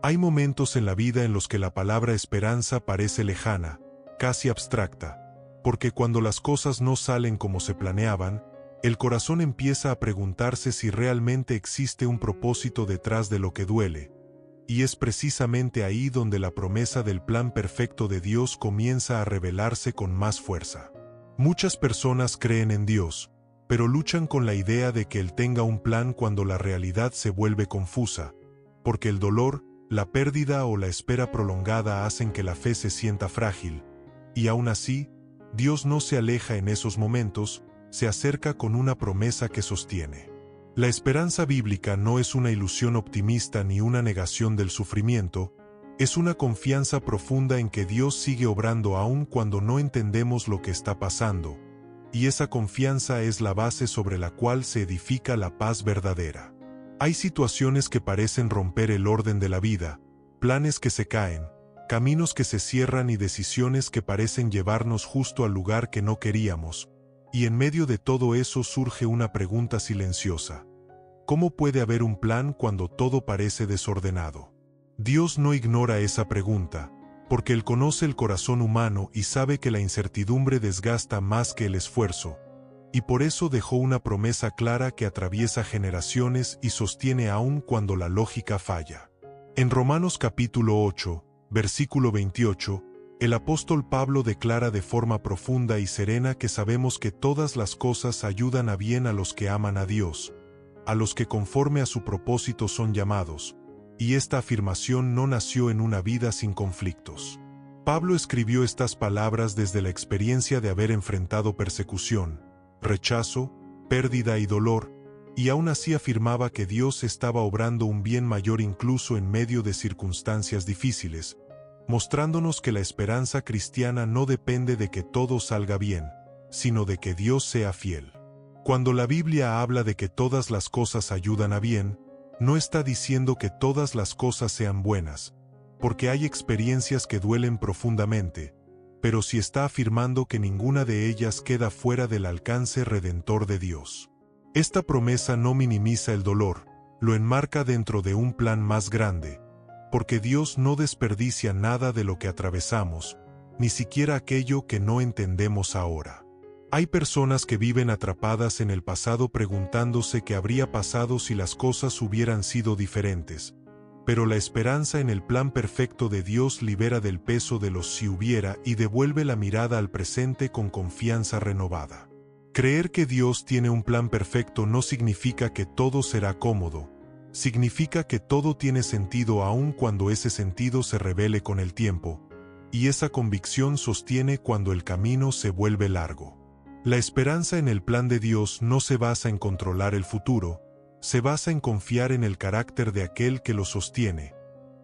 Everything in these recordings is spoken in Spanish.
Hay momentos en la vida en los que la palabra esperanza parece lejana, casi abstracta, porque cuando las cosas no salen como se planeaban, el corazón empieza a preguntarse si realmente existe un propósito detrás de lo que duele, y es precisamente ahí donde la promesa del plan perfecto de Dios comienza a revelarse con más fuerza. Muchas personas creen en Dios, pero luchan con la idea de que Él tenga un plan cuando la realidad se vuelve confusa, porque el dolor, la pérdida o la espera prolongada hacen que la fe se sienta frágil, y aún así, Dios no se aleja en esos momentos, se acerca con una promesa que sostiene. La esperanza bíblica no es una ilusión optimista ni una negación del sufrimiento, es una confianza profunda en que Dios sigue obrando aun cuando no entendemos lo que está pasando, y esa confianza es la base sobre la cual se edifica la paz verdadera. Hay situaciones que parecen romper el orden de la vida, planes que se caen, caminos que se cierran y decisiones que parecen llevarnos justo al lugar que no queríamos, y en medio de todo eso surge una pregunta silenciosa. ¿Cómo puede haber un plan cuando todo parece desordenado? Dios no ignora esa pregunta, porque Él conoce el corazón humano y sabe que la incertidumbre desgasta más que el esfuerzo, y por eso dejó una promesa clara que atraviesa generaciones y sostiene aún cuando la lógica falla. En Romanos capítulo 8, versículo 28, el apóstol Pablo declara de forma profunda y serena que sabemos que todas las cosas ayudan a bien a los que aman a Dios, a los que conforme a su propósito son llamados, y esta afirmación no nació en una vida sin conflictos. Pablo escribió estas palabras desde la experiencia de haber enfrentado persecución, rechazo, pérdida y dolor, y aún así afirmaba que Dios estaba obrando un bien mayor incluso en medio de circunstancias difíciles, mostrándonos que la esperanza cristiana no depende de que todo salga bien, sino de que Dios sea fiel. Cuando la Biblia habla de que todas las cosas ayudan a bien, no está diciendo que todas las cosas sean buenas, porque hay experiencias que duelen profundamente, pero sí está afirmando que ninguna de ellas queda fuera del alcance redentor de Dios. Esta promesa no minimiza el dolor, lo enmarca dentro de un plan más grande, porque Dios no desperdicia nada de lo que atravesamos, ni siquiera aquello que no entendemos ahora. Hay personas que viven atrapadas en el pasado preguntándose qué habría pasado si las cosas hubieran sido diferentes, pero la esperanza en el plan perfecto de Dios libera del peso de los si hubiera y devuelve la mirada al presente con confianza renovada. Creer que Dios tiene un plan perfecto no significa que todo será cómodo, significa que todo tiene sentido aun cuando ese sentido se revele con el tiempo, y esa convicción sostiene cuando el camino se vuelve largo. La esperanza en el plan de Dios no se basa en controlar el futuro, se basa en confiar en el carácter de aquel que lo sostiene,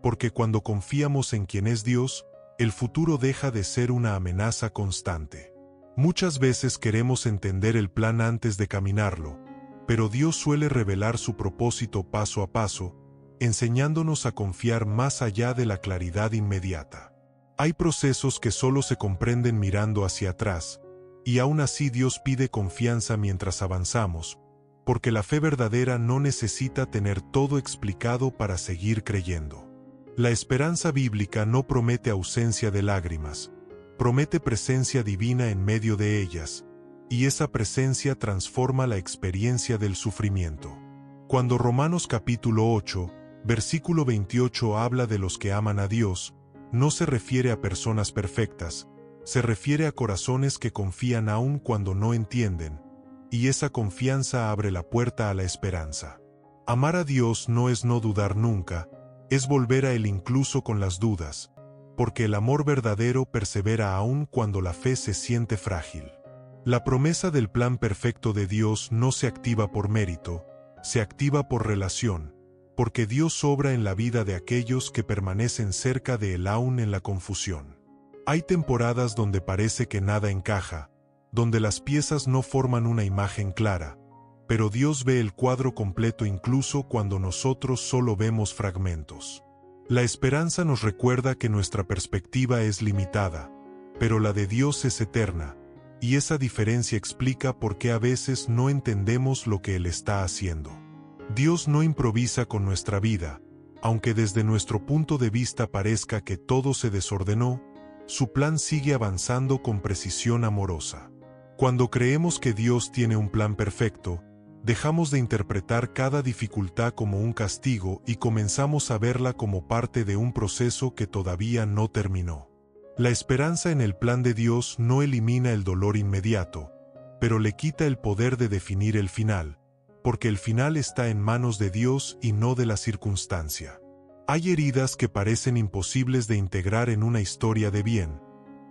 porque cuando confiamos en quien es Dios, el futuro deja de ser una amenaza constante. Muchas veces queremos entender el plan antes de caminarlo, pero Dios suele revelar su propósito paso a paso, enseñándonos a confiar más allá de la claridad inmediata. Hay procesos que solo se comprenden mirando hacia atrás, y aún así Dios pide confianza mientras avanzamos, porque la fe verdadera no necesita tener todo explicado para seguir creyendo. La esperanza bíblica no promete ausencia de lágrimas, promete presencia divina en medio de ellas, y esa presencia transforma la experiencia del sufrimiento. Cuando Romanos capítulo 8, versículo 28 habla de los que aman a Dios, no se refiere a personas perfectas, se refiere a corazones que confían aun cuando no entienden, y esa confianza abre la puerta a la esperanza. Amar a Dios no es no dudar nunca, es volver a Él incluso con las dudas, porque el amor verdadero persevera aun cuando la fe se siente frágil. La promesa del plan perfecto de Dios no se activa por mérito, se activa por relación, porque Dios obra en la vida de aquellos que permanecen cerca de Él aun en la confusión. Hay temporadas donde parece que nada encaja, donde las piezas no forman una imagen clara, pero Dios ve el cuadro completo incluso cuando nosotros solo vemos fragmentos. La esperanza nos recuerda que nuestra perspectiva es limitada, pero la de Dios es eterna, y esa diferencia explica por qué a veces no entendemos lo que Él está haciendo. Dios no improvisa con nuestra vida, Aunque desde nuestro punto de vista parezca que todo se desordenó, su plan sigue avanzando con precisión amorosa. Cuando creemos que Dios tiene un plan perfecto, dejamos de interpretar cada dificultad como un castigo y comenzamos a verla como parte de un proceso que todavía no terminó. La esperanza en el plan de Dios no elimina el dolor inmediato, pero le quita el poder de definir el final, porque el final está en manos de Dios y no de la circunstancia. Hay heridas que parecen imposibles de integrar en una historia de bien,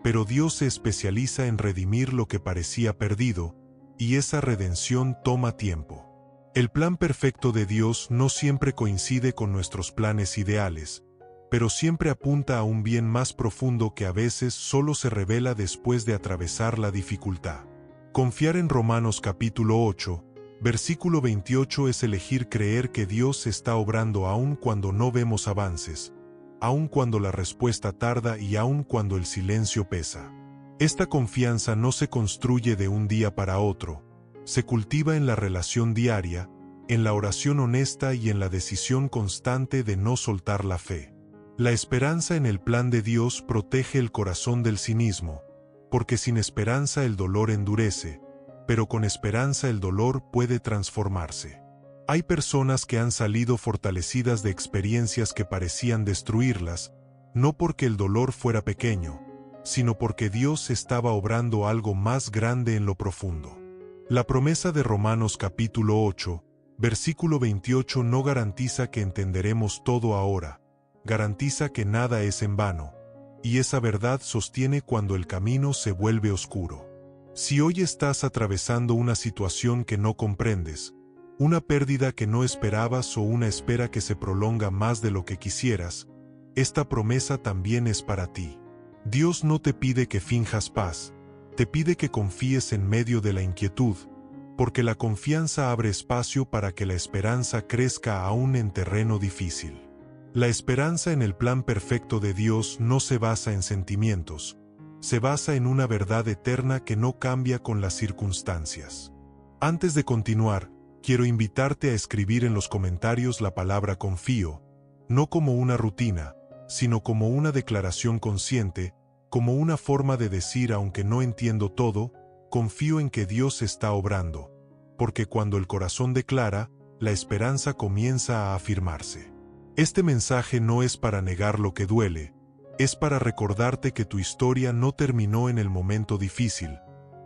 pero Dios se especializa en redimir lo que parecía perdido, y esa redención toma tiempo. El plan perfecto de Dios no siempre coincide con nuestros planes ideales, pero siempre apunta a un bien más profundo que a veces solo se revela después de atravesar la dificultad. Confiar en Romanos capítulo 8, versículo 28 es elegir creer que Dios está obrando aun cuando no vemos avances, aun cuando la respuesta tarda y aun cuando el silencio pesa. Esta confianza no se construye de un día para otro, se cultiva en la relación diaria, en la oración honesta y en la decisión constante de no soltar la fe. La esperanza en el plan de Dios protege el corazón del cinismo, porque sin esperanza el dolor endurece, pero con esperanza el dolor puede transformarse. Hay personas que han salido fortalecidas de experiencias que parecían destruirlas, no porque el dolor fuera pequeño, sino porque Dios estaba obrando algo más grande en lo profundo. La promesa de Romanos capítulo 8, versículo 28 no garantiza que entenderemos todo ahora, garantiza que nada es en vano, y esa verdad sostiene cuando el camino se vuelve oscuro. Si hoy estás atravesando una situación que no comprendes, una pérdida que no esperabas o una espera que se prolonga más de lo que quisieras, esta promesa también es para ti. Dios no te pide que finjas paz, te pide que confíes en medio de la inquietud, porque la confianza abre espacio para que la esperanza crezca aún en terreno difícil. La esperanza en el plan perfecto de Dios no se basa en sentimientos, se basa en una verdad eterna que no cambia con las circunstancias. Antes de continuar, quiero invitarte a escribir en los comentarios la palabra confío, no como una rutina, sino como una declaración consciente, como una forma de decir aunque no entiendo todo, confío en que Dios está obrando, porque cuando el corazón declara, la esperanza comienza a afirmarse. Este mensaje no es para negar lo que duele, es para recordarte que tu historia no terminó en el momento difícil,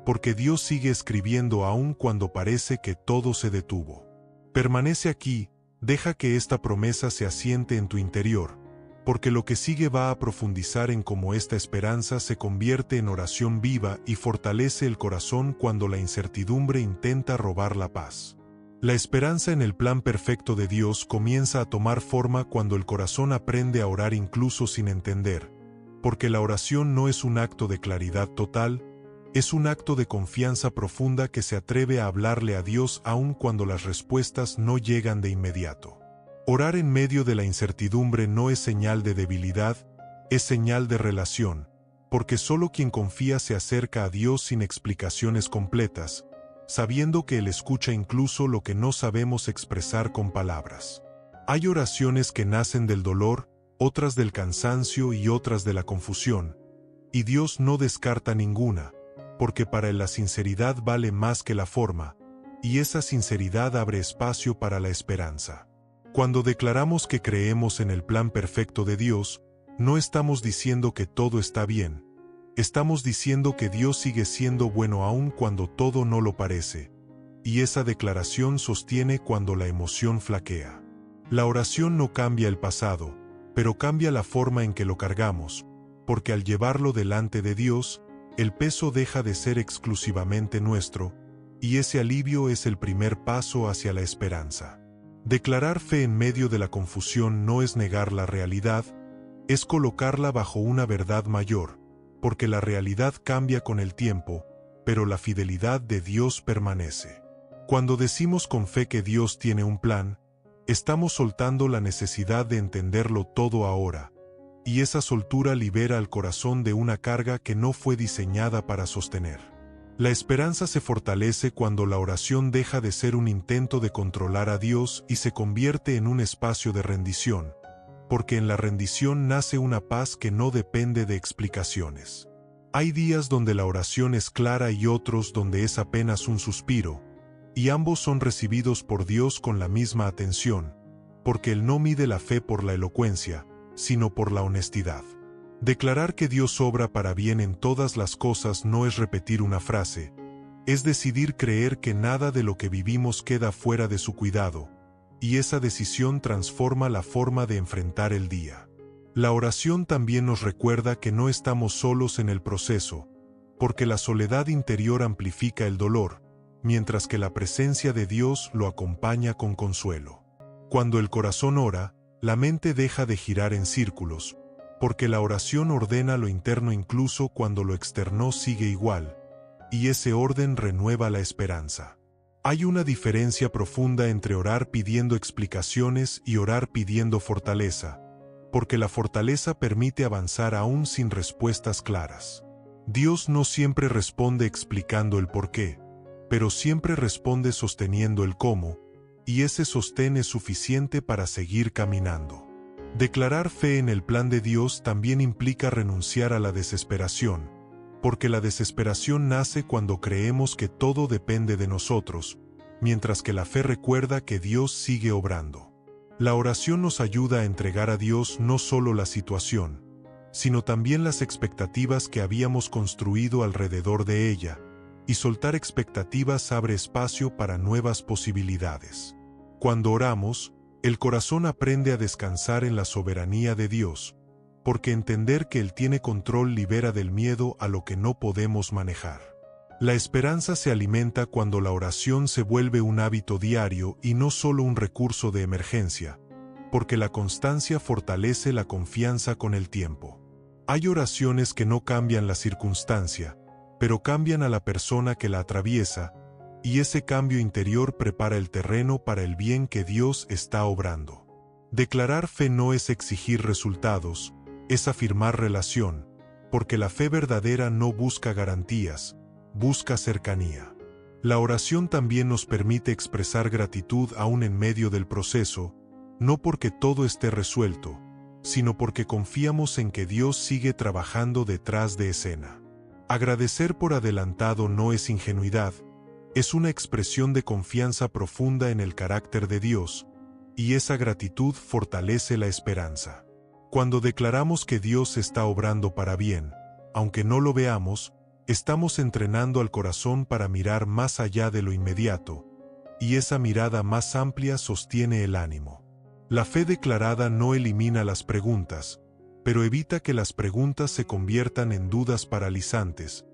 porque Dios sigue escribiendo aún cuando parece que todo se detuvo. Permanece aquí, deja que esta promesa se asiente en tu interior, porque lo que sigue va a profundizar en cómo esta esperanza se convierte en oración viva y fortalece el corazón cuando la incertidumbre intenta robar la paz. La esperanza en el plan perfecto de Dios comienza a tomar forma cuando el corazón aprende a orar incluso sin entender, porque la oración no es un acto de claridad total, es un acto de confianza profunda que se atreve a hablarle a Dios aun cuando las respuestas no llegan de inmediato. Orar en medio de la incertidumbre no es señal de debilidad, es señal de relación, porque solo quien confía se acerca a Dios sin explicaciones completas, sabiendo que Él escucha incluso lo que no sabemos expresar con palabras. Hay oraciones que nacen del dolor, otras del cansancio y otras de la confusión, y Dios no descarta ninguna, porque para Él la sinceridad vale más que la forma, y esa sinceridad abre espacio para la esperanza. Cuando declaramos que creemos en el plan perfecto de Dios, no estamos diciendo que todo está bien, estamos diciendo que Dios sigue siendo bueno aun cuando todo no lo parece, y esa declaración sostiene cuando la emoción flaquea. La oración no cambia el pasado, pero cambia la forma en que lo cargamos, porque al llevarlo delante de Dios, el peso deja de ser exclusivamente nuestro, y ese alivio es el primer paso hacia la esperanza. Declarar fe en medio de la confusión no es negar la realidad, es colocarla bajo una verdad mayor, porque la realidad cambia con el tiempo, pero la fidelidad de Dios permanece. Cuando decimos con fe que Dios tiene un plan, estamos soltando la necesidad de entenderlo todo ahora, y esa soltura libera al corazón de una carga que no fue diseñada para sostener. La esperanza se fortalece cuando la oración deja de ser un intento de controlar a Dios y se convierte en un espacio de rendición, porque en la rendición nace una paz que no depende de explicaciones. Hay días donde la oración es clara y otros donde es apenas un suspiro, y ambos son recibidos por Dios con la misma atención, porque Él no mide la fe por la elocuencia, sino por la honestidad. Declarar que Dios obra para bien en todas las cosas no es repetir una frase, es decidir creer que nada de lo que vivimos queda fuera de su cuidado, y esa decisión transforma la forma de enfrentar el día. La oración también nos recuerda que no estamos solos en el proceso, porque la soledad interior amplifica el dolor, mientras que la presencia de Dios lo acompaña con consuelo. Cuando el corazón ora, la mente deja de girar en círculos, porque la oración ordena lo interno incluso cuando lo externo sigue igual, y ese orden renueva la esperanza. Hay una diferencia profunda entre orar pidiendo explicaciones y orar pidiendo fortaleza, porque la fortaleza permite avanzar aún sin respuestas claras. Dios no siempre responde explicando el porqué, pero siempre responde sosteniendo el cómo, y ese sostén es suficiente para seguir caminando. Declarar fe en el plan de Dios también implica renunciar a la desesperación, porque la desesperación nace cuando creemos que todo depende de nosotros, mientras que la fe recuerda que Dios sigue obrando. La oración nos ayuda a entregar a Dios no solo la situación, sino también las expectativas que habíamos construido alrededor de ella, y soltar expectativas abre espacio para nuevas posibilidades. Cuando oramos, el corazón aprende a descansar en la soberanía de Dios, porque entender que Él tiene control libera del miedo a lo que no podemos manejar. La esperanza se alimenta cuando la oración se vuelve un hábito diario y no solo un recurso de emergencia, porque la constancia fortalece la confianza con el tiempo. Hay oraciones que no cambian la circunstancia, pero cambian a la persona que la atraviesa, y ese cambio interior prepara el terreno para el bien que Dios está obrando. Declarar fe no es exigir resultados, es afirmar relación, porque la fe verdadera no busca garantías, busca cercanía. La oración también nos permite expresar gratitud aún en medio del proceso, no porque todo esté resuelto, sino porque confiamos en que Dios sigue trabajando detrás de escena. Agradecer por adelantado no es ingenuidad, es una expresión de confianza profunda en el carácter de Dios, y esa gratitud fortalece la esperanza. Cuando declaramos que Dios está obrando para bien, aunque no lo veamos, estamos entrenando al corazón para mirar más allá de lo inmediato, y esa mirada más amplia sostiene el ánimo. La fe declarada no elimina las preguntas, pero evita que las preguntas se conviertan en dudas paralizantes,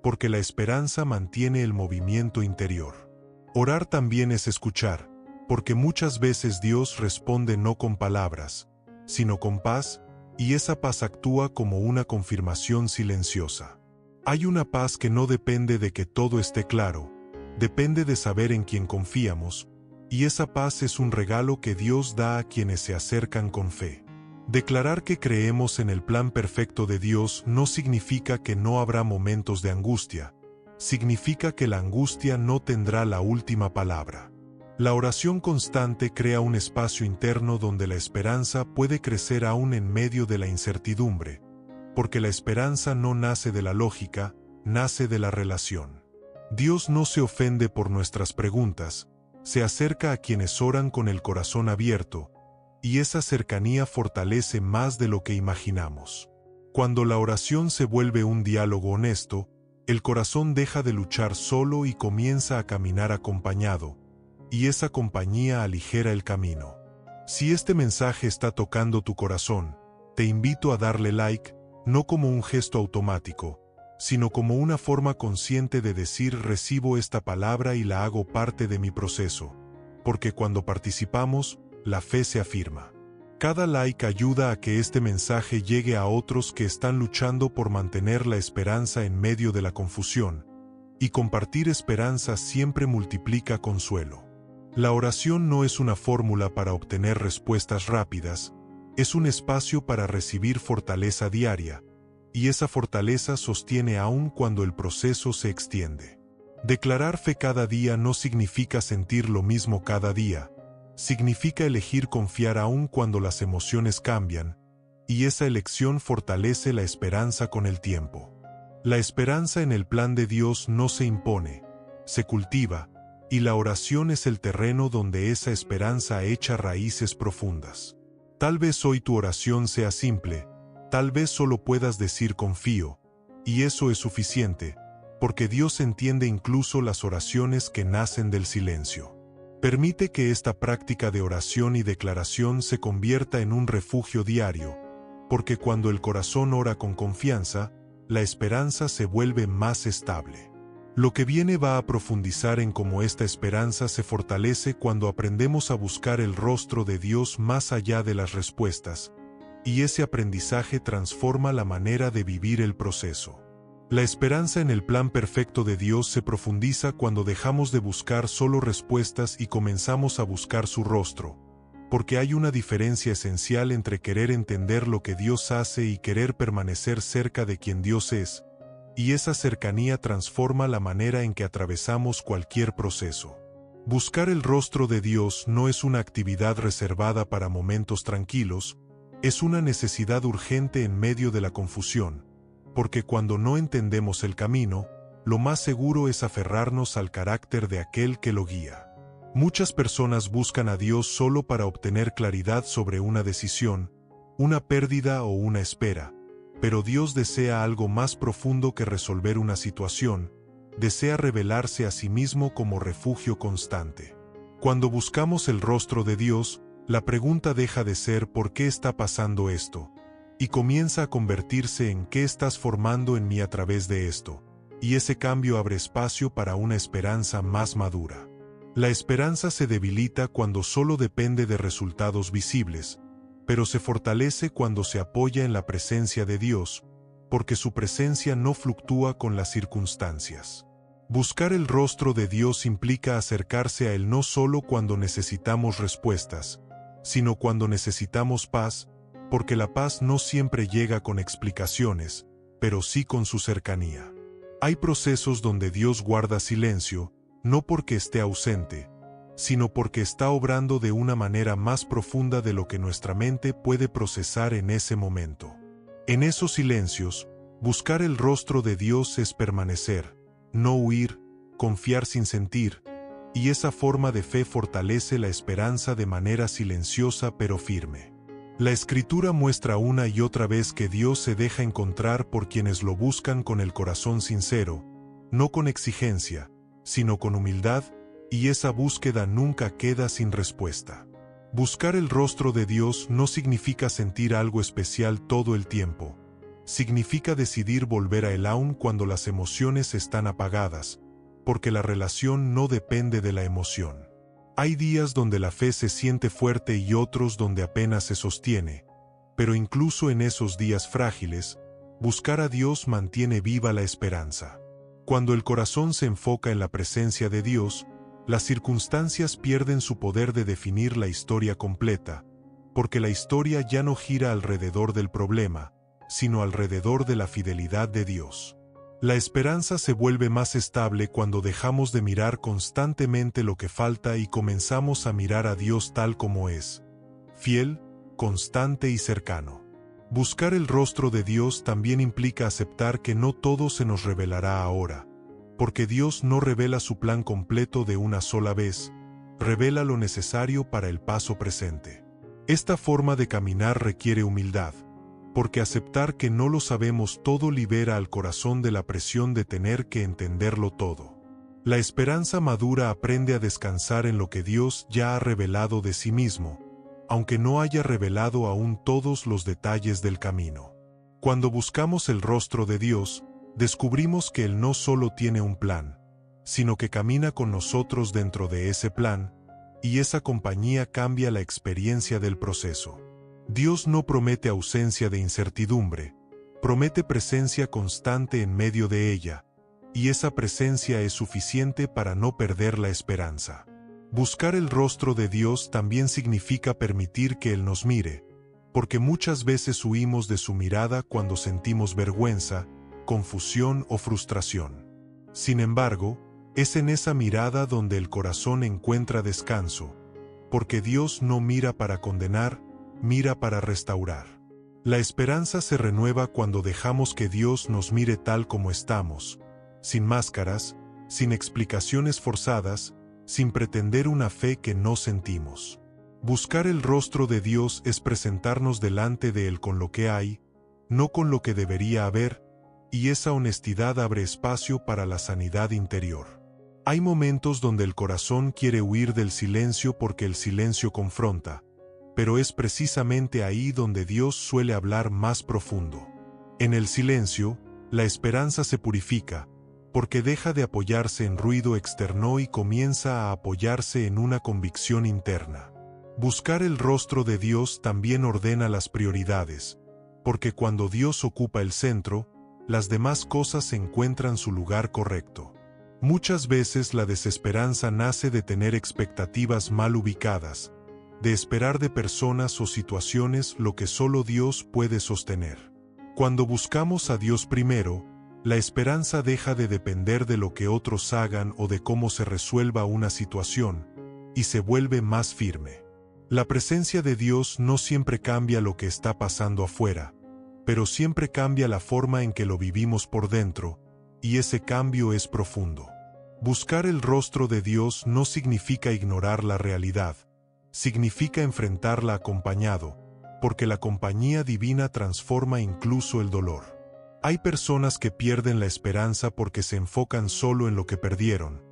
porque la esperanza mantiene el movimiento interior. Orar también es escuchar, porque muchas veces Dios responde no con palabras, sino con paz, y esa paz actúa como una confirmación silenciosa. Hay una paz que no depende de que todo esté claro, depende de saber en quién confiamos, y esa paz es un regalo que Dios da a quienes se acercan con fe. Declarar que creemos en el plan perfecto de Dios no significa que no habrá momentos de angustia, significa que la angustia no tendrá la última palabra. La oración constante crea un espacio interno donde la esperanza puede crecer aún en medio de la incertidumbre, porque la esperanza no nace de la lógica, nace de la relación. Dios no se ofende por nuestras preguntas, se acerca a quienes oran con el corazón abierto, y esa cercanía fortalece más de lo que imaginamos. Cuando la oración se vuelve un diálogo honesto, el corazón deja de luchar solo y comienza a caminar acompañado, y esa compañía aligera el camino. Si este mensaje está tocando tu corazón, te invito a darle like, no como un gesto automático, sino como una forma consciente de decir recibo esta palabra y la hago parte de mi proceso, porque cuando participamos, la fe se afirma. Cada like ayuda a que este mensaje llegue a otros que están luchando por mantener la esperanza en medio de la confusión, y compartir esperanza siempre multiplica consuelo. La oración no es una fórmula para obtener respuestas rápidas, es un espacio para recibir fortaleza diaria, y esa fortaleza sostiene aún cuando el proceso se extiende. Declarar fe cada día no significa sentir lo mismo cada día, Significa elegir confiar aún cuando las emociones cambian, y esa elección fortalece la esperanza con el tiempo. La esperanza en el plan de Dios no se impone, se cultiva, y la oración es el terreno donde esa esperanza echa raíces profundas. Tal vez hoy tu oración sea simple, tal vez solo puedas decir confío, y eso es suficiente, porque Dios entiende incluso las oraciones que nacen del silencio. Permite que esta práctica de oración y declaración se convierta en un refugio diario, porque cuando el corazón ora con confianza, la esperanza se vuelve más estable. Lo que viene va a profundizar en cómo esta esperanza se fortalece cuando aprendemos a buscar el rostro de Dios más allá de las respuestas, y ese aprendizaje transforma la manera de vivir el proceso. La esperanza en el plan perfecto de Dios se profundiza cuando dejamos de buscar solo respuestas y comenzamos a buscar su rostro, porque hay una diferencia esencial entre querer entender lo que Dios hace y querer permanecer cerca de quien Dios es, y esa cercanía transforma la manera en que atravesamos cualquier proceso. Buscar el rostro de Dios no es una actividad reservada para momentos tranquilos, es una necesidad urgente en medio de la confusión, porque cuando no entendemos el camino, lo más seguro es aferrarnos al carácter de aquel que lo guía. Muchas personas buscan a Dios solo para obtener claridad sobre una decisión, una pérdida o una espera, pero Dios desea algo más profundo que resolver una situación, desea revelarse a sí mismo como refugio constante. Cuando buscamos el rostro de Dios, la pregunta deja de ser ¿por qué está pasando esto? Y comienza a convertirse en ¿qué estás formando en mí a través de esto? Y ese cambio abre espacio para una esperanza más madura. La esperanza se debilita cuando solo depende de resultados visibles, pero se fortalece cuando se apoya en la presencia de Dios, porque su presencia no fluctúa con las circunstancias. Buscar el rostro de Dios implica acercarse a Él no solo cuando necesitamos respuestas, sino cuando necesitamos paz, porque la paz no siempre llega con explicaciones, pero sí con su cercanía. Hay procesos donde Dios guarda silencio, no porque esté ausente, sino porque está obrando de una manera más profunda de lo que nuestra mente puede procesar en ese momento. En esos silencios, buscar el rostro de Dios es permanecer, no huir, confiar sin sentir, y esa forma de fe fortalece la esperanza de manera silenciosa pero firme. La Escritura muestra una y otra vez que Dios se deja encontrar por quienes lo buscan con el corazón sincero, no con exigencia, sino con humildad, y esa búsqueda nunca queda sin respuesta. Buscar el rostro de Dios no significa sentir algo especial todo el tiempo. Significa decidir volver a Él aún cuando las emociones están apagadas, porque la relación no depende de la emoción. Hay días donde la fe se siente fuerte y otros donde apenas se sostiene, pero incluso en esos días frágiles, buscar a Dios mantiene viva la esperanza. Cuando el corazón se enfoca en la presencia de Dios, las circunstancias pierden su poder de definir la historia completa, porque la historia ya no gira alrededor del problema, sino alrededor de la fidelidad de Dios. La esperanza se vuelve más estable cuando dejamos de mirar constantemente lo que falta y comenzamos a mirar a Dios tal como es, fiel, constante y cercano. Buscar el rostro de Dios también implica aceptar que no todo se nos revelará ahora, porque Dios no revela su plan completo de una sola vez, revela lo necesario para el paso presente. Esta forma de caminar requiere humildad, porque aceptar que no lo sabemos todo libera al corazón de la presión de tener que entenderlo todo. La esperanza madura aprende a descansar en lo que Dios ya ha revelado de sí mismo, aunque no haya revelado aún todos los detalles del camino. Cuando buscamos el rostro de Dios, descubrimos que Él no solo tiene un plan, sino que camina con nosotros dentro de ese plan, y esa compañía cambia la experiencia del proceso. Dios no promete ausencia de incertidumbre, promete presencia constante en medio de ella, y esa presencia es suficiente para no perder la esperanza. Buscar el rostro de Dios también significa permitir que Él nos mire, porque muchas veces huimos de su mirada cuando sentimos vergüenza, confusión o frustración. Sin embargo, es en esa mirada donde el corazón encuentra descanso, porque Dios no mira para condenar, mira para restaurar. La esperanza se renueva cuando dejamos que Dios nos mire tal como estamos, sin máscaras, sin explicaciones forzadas, sin pretender una fe que no sentimos. Buscar el rostro de Dios es presentarnos delante de Él con lo que hay, no con lo que debería haber, y esa honestidad abre espacio para la sanidad interior. Hay momentos donde el corazón quiere huir del silencio porque el silencio confronta, pero es precisamente ahí donde Dios suele hablar más profundo. En el silencio, la esperanza se purifica, porque deja de apoyarse en ruido externo y comienza a apoyarse en una convicción interna. Buscar el rostro de Dios también ordena las prioridades, porque cuando Dios ocupa el centro, las demás cosas encuentran su lugar correcto. Muchas veces la desesperanza nace de tener expectativas mal ubicadas, de esperar de personas o situaciones lo que solo Dios puede sostener. Cuando buscamos a Dios primero, la esperanza deja de depender de lo que otros hagan o de cómo se resuelva una situación, y se vuelve más firme. La presencia de Dios no siempre cambia lo que está pasando afuera, pero siempre cambia la forma en que lo vivimos por dentro, y ese cambio es profundo. Buscar el rostro de Dios no significa ignorar la realidad, significa enfrentarla acompañado, porque la compañía divina transforma incluso el dolor. Hay personas que pierden la esperanza porque se enfocan solo en lo que perdieron,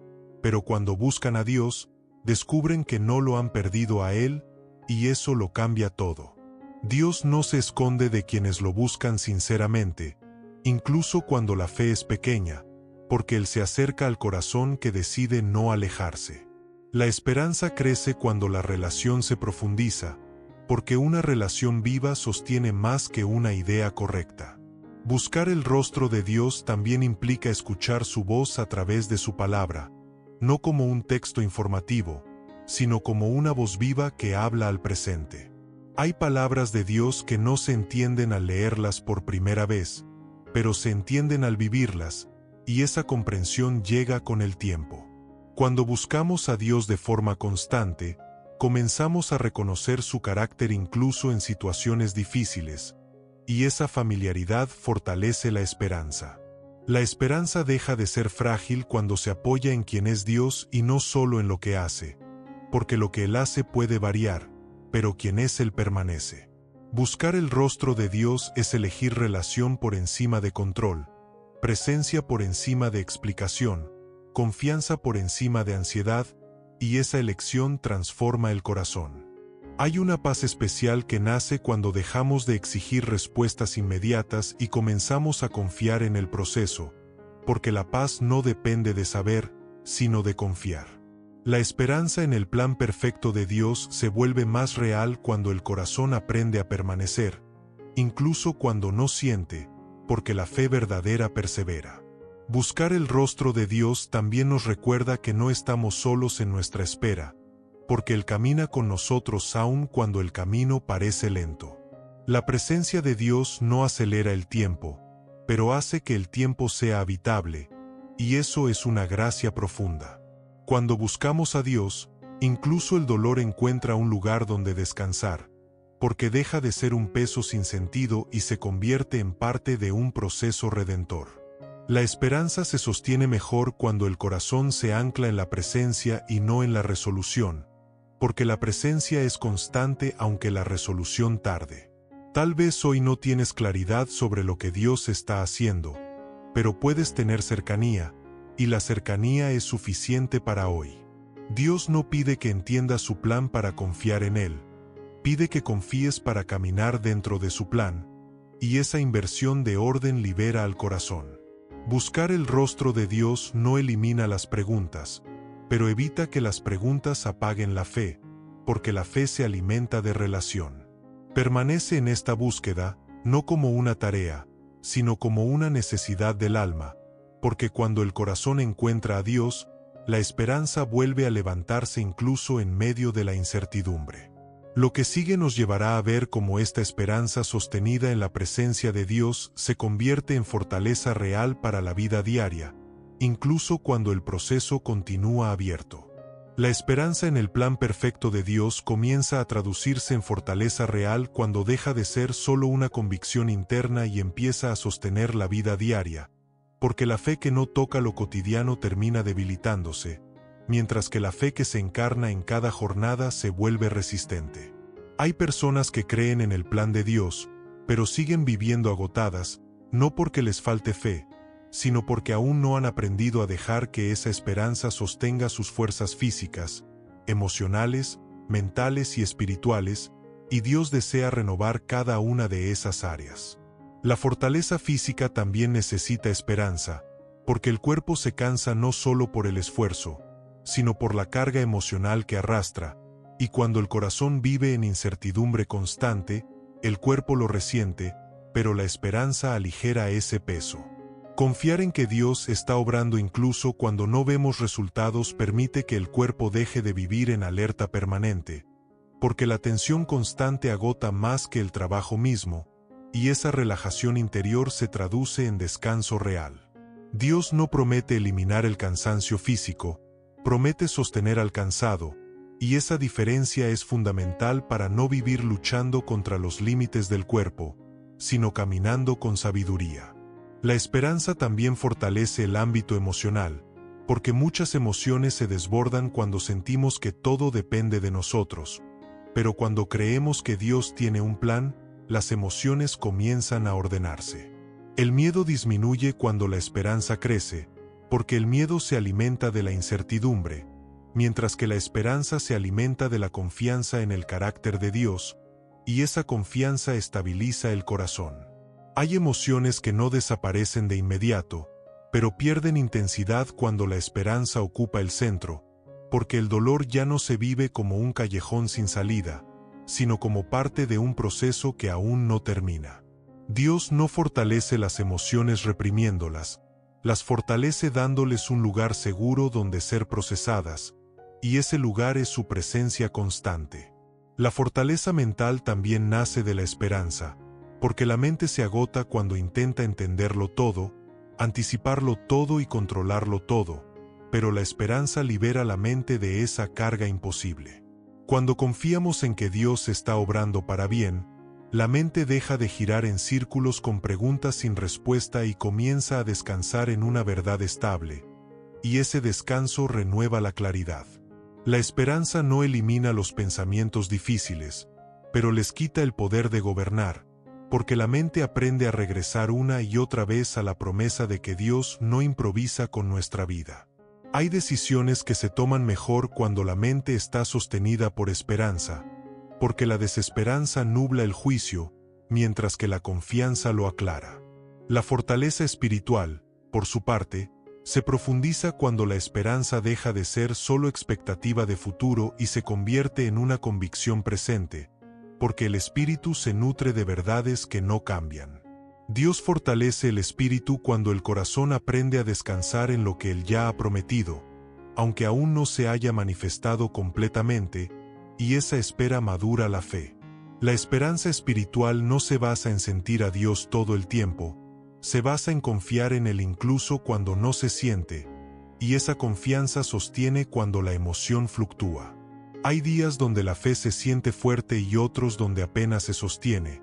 pero cuando buscan a Dios, descubren que no lo han perdido a Él, y eso lo cambia todo. Dios no se esconde de quienes lo buscan sinceramente, incluso cuando la fe es pequeña, porque Él se acerca al corazón que decide no alejarse. La esperanza crece cuando la relación se profundiza, porque una relación viva sostiene más que una idea correcta. Buscar el rostro de Dios también implica escuchar su voz a través de su palabra, no como un texto informativo, sino como una voz viva que habla al presente. Hay palabras de Dios que no se entienden al leerlas por primera vez, pero se entienden al vivirlas, y esa comprensión llega con el tiempo. Cuando buscamos a Dios de forma constante, comenzamos a reconocer su carácter incluso en situaciones difíciles, y esa familiaridad fortalece la esperanza. La esperanza deja de ser frágil cuando se apoya en quien es Dios y no solo en lo que hace, porque lo que Él hace puede variar, pero quien es Él permanece. Buscar el rostro de Dios es elegir relación por encima de control, presencia por encima de explicación, confianza por encima de ansiedad, y esa elección transforma el corazón. Hay una paz especial que nace cuando dejamos de exigir respuestas inmediatas y comenzamos a confiar en el proceso, porque la paz no depende de saber, sino de confiar. La esperanza en el plan perfecto de Dios se vuelve más real cuando el corazón aprende a permanecer, incluso cuando no siente, porque la fe verdadera persevera. Buscar el rostro de Dios también nos recuerda que no estamos solos en nuestra espera, porque Él camina con nosotros aun cuando el camino parece lento. La presencia de Dios no acelera el tiempo, pero hace que el tiempo sea habitable, y eso es una gracia profunda. Cuando buscamos a Dios, incluso el dolor encuentra un lugar donde descansar, porque deja de ser un peso sin sentido y se convierte en parte de un proceso redentor. La esperanza se sostiene mejor cuando el corazón se ancla en la presencia y no en la resolución, porque la presencia es constante aunque la resolución tarde. Tal vez hoy no tienes claridad sobre lo que Dios está haciendo, pero puedes tener cercanía, y la cercanía es suficiente para hoy. Dios no pide que entiendas su plan para confiar en Él, pide que confíes para caminar dentro de su plan, y esa inversión de orden libera al corazón. Buscar el rostro de Dios no elimina las preguntas, pero evita que las preguntas apaguen la fe, porque la fe se alimenta de relación. Permanece en esta búsqueda, no como una tarea, sino como una necesidad del alma, porque cuando el corazón encuentra a Dios, la esperanza vuelve a levantarse incluso en medio de la incertidumbre. Lo que sigue nos llevará a ver cómo esta esperanza sostenida en la presencia de Dios se convierte en fortaleza real para la vida diaria, incluso cuando el proceso continúa abierto. La esperanza en el plan perfecto de Dios comienza a traducirse en fortaleza real cuando deja de ser solo una convicción interna y empieza a sostener la vida diaria, porque la fe que no toca lo cotidiano termina debilitándose, mientras que la fe que se encarna en cada jornada se vuelve resistente. Hay personas que creen en el plan de Dios, pero siguen viviendo agotadas, no porque les falte fe, sino porque aún no han aprendido a dejar que esa esperanza sostenga sus fuerzas físicas, emocionales, mentales y espirituales, y Dios desea renovar cada una de esas áreas. La fortaleza física también necesita esperanza, porque el cuerpo se cansa no solo por el esfuerzo, sino por la carga emocional que arrastra, y cuando el corazón vive en incertidumbre constante, el cuerpo lo resiente, pero la esperanza aligera ese peso. Confiar en que Dios está obrando incluso cuando no vemos resultados permite que el cuerpo deje de vivir en alerta permanente, porque la tensión constante agota más que el trabajo mismo, y esa relajación interior se traduce en descanso real. Dios no promete eliminar el cansancio físico, promete sostener al cansado, y esa diferencia es fundamental para no vivir luchando contra los límites del cuerpo, sino caminando con sabiduría. La esperanza también fortalece el ámbito emocional, porque muchas emociones se desbordan cuando sentimos que todo depende de nosotros, pero cuando creemos que Dios tiene un plan, las emociones comienzan a ordenarse. El miedo disminuye cuando la esperanza crece, porque el miedo se alimenta de la incertidumbre, mientras que la esperanza se alimenta de la confianza en el carácter de Dios, y esa confianza estabiliza el corazón. Hay emociones que no desaparecen de inmediato, pero pierden intensidad cuando la esperanza ocupa el centro, porque el dolor ya no se vive como un callejón sin salida, sino como parte de un proceso que aún no termina. Dios no fortalece las emociones reprimiéndolas, las fortalece dándoles un lugar seguro donde ser procesadas, y ese lugar es su presencia constante. La fortaleza mental también nace de la esperanza, porque la mente se agota cuando intenta entenderlo todo, anticiparlo todo y controlarlo todo, pero la esperanza libera la mente de esa carga imposible. Cuando confiamos en que Dios está obrando para bien, la mente deja de girar en círculos con preguntas sin respuesta y comienza a descansar en una verdad estable, y ese descanso renueva la claridad. La esperanza no elimina los pensamientos difíciles, pero les quita el poder de gobernar, porque la mente aprende a regresar una y otra vez a la promesa de que Dios no improvisa con nuestra vida. Hay decisiones que se toman mejor cuando la mente está sostenida por esperanza, porque la desesperanza nubla el juicio, mientras que la confianza lo aclara. La fortaleza espiritual, por su parte, se profundiza cuando la esperanza deja de ser solo expectativa de futuro y se convierte en una convicción presente, porque el espíritu se nutre de verdades que no cambian. Dios fortalece el espíritu cuando el corazón aprende a descansar en lo que Él ya ha prometido, aunque aún no se haya manifestado completamente, y esa espera madura la fe. La esperanza espiritual no se basa en sentir a Dios todo el tiempo, se basa en confiar en Él incluso cuando no se siente, y esa confianza sostiene cuando la emoción fluctúa. Hay días donde la fe se siente fuerte y otros donde apenas se sostiene,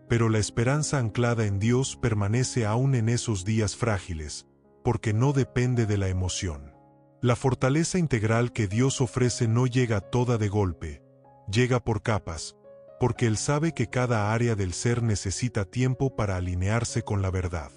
pero la esperanza anclada en Dios permanece aún en esos días frágiles, porque no depende de la emoción. La fortaleza integral que Dios ofrece no llega toda de golpe, llega por capas, porque Él sabe que cada área del ser necesita tiempo para alinearse con la verdad.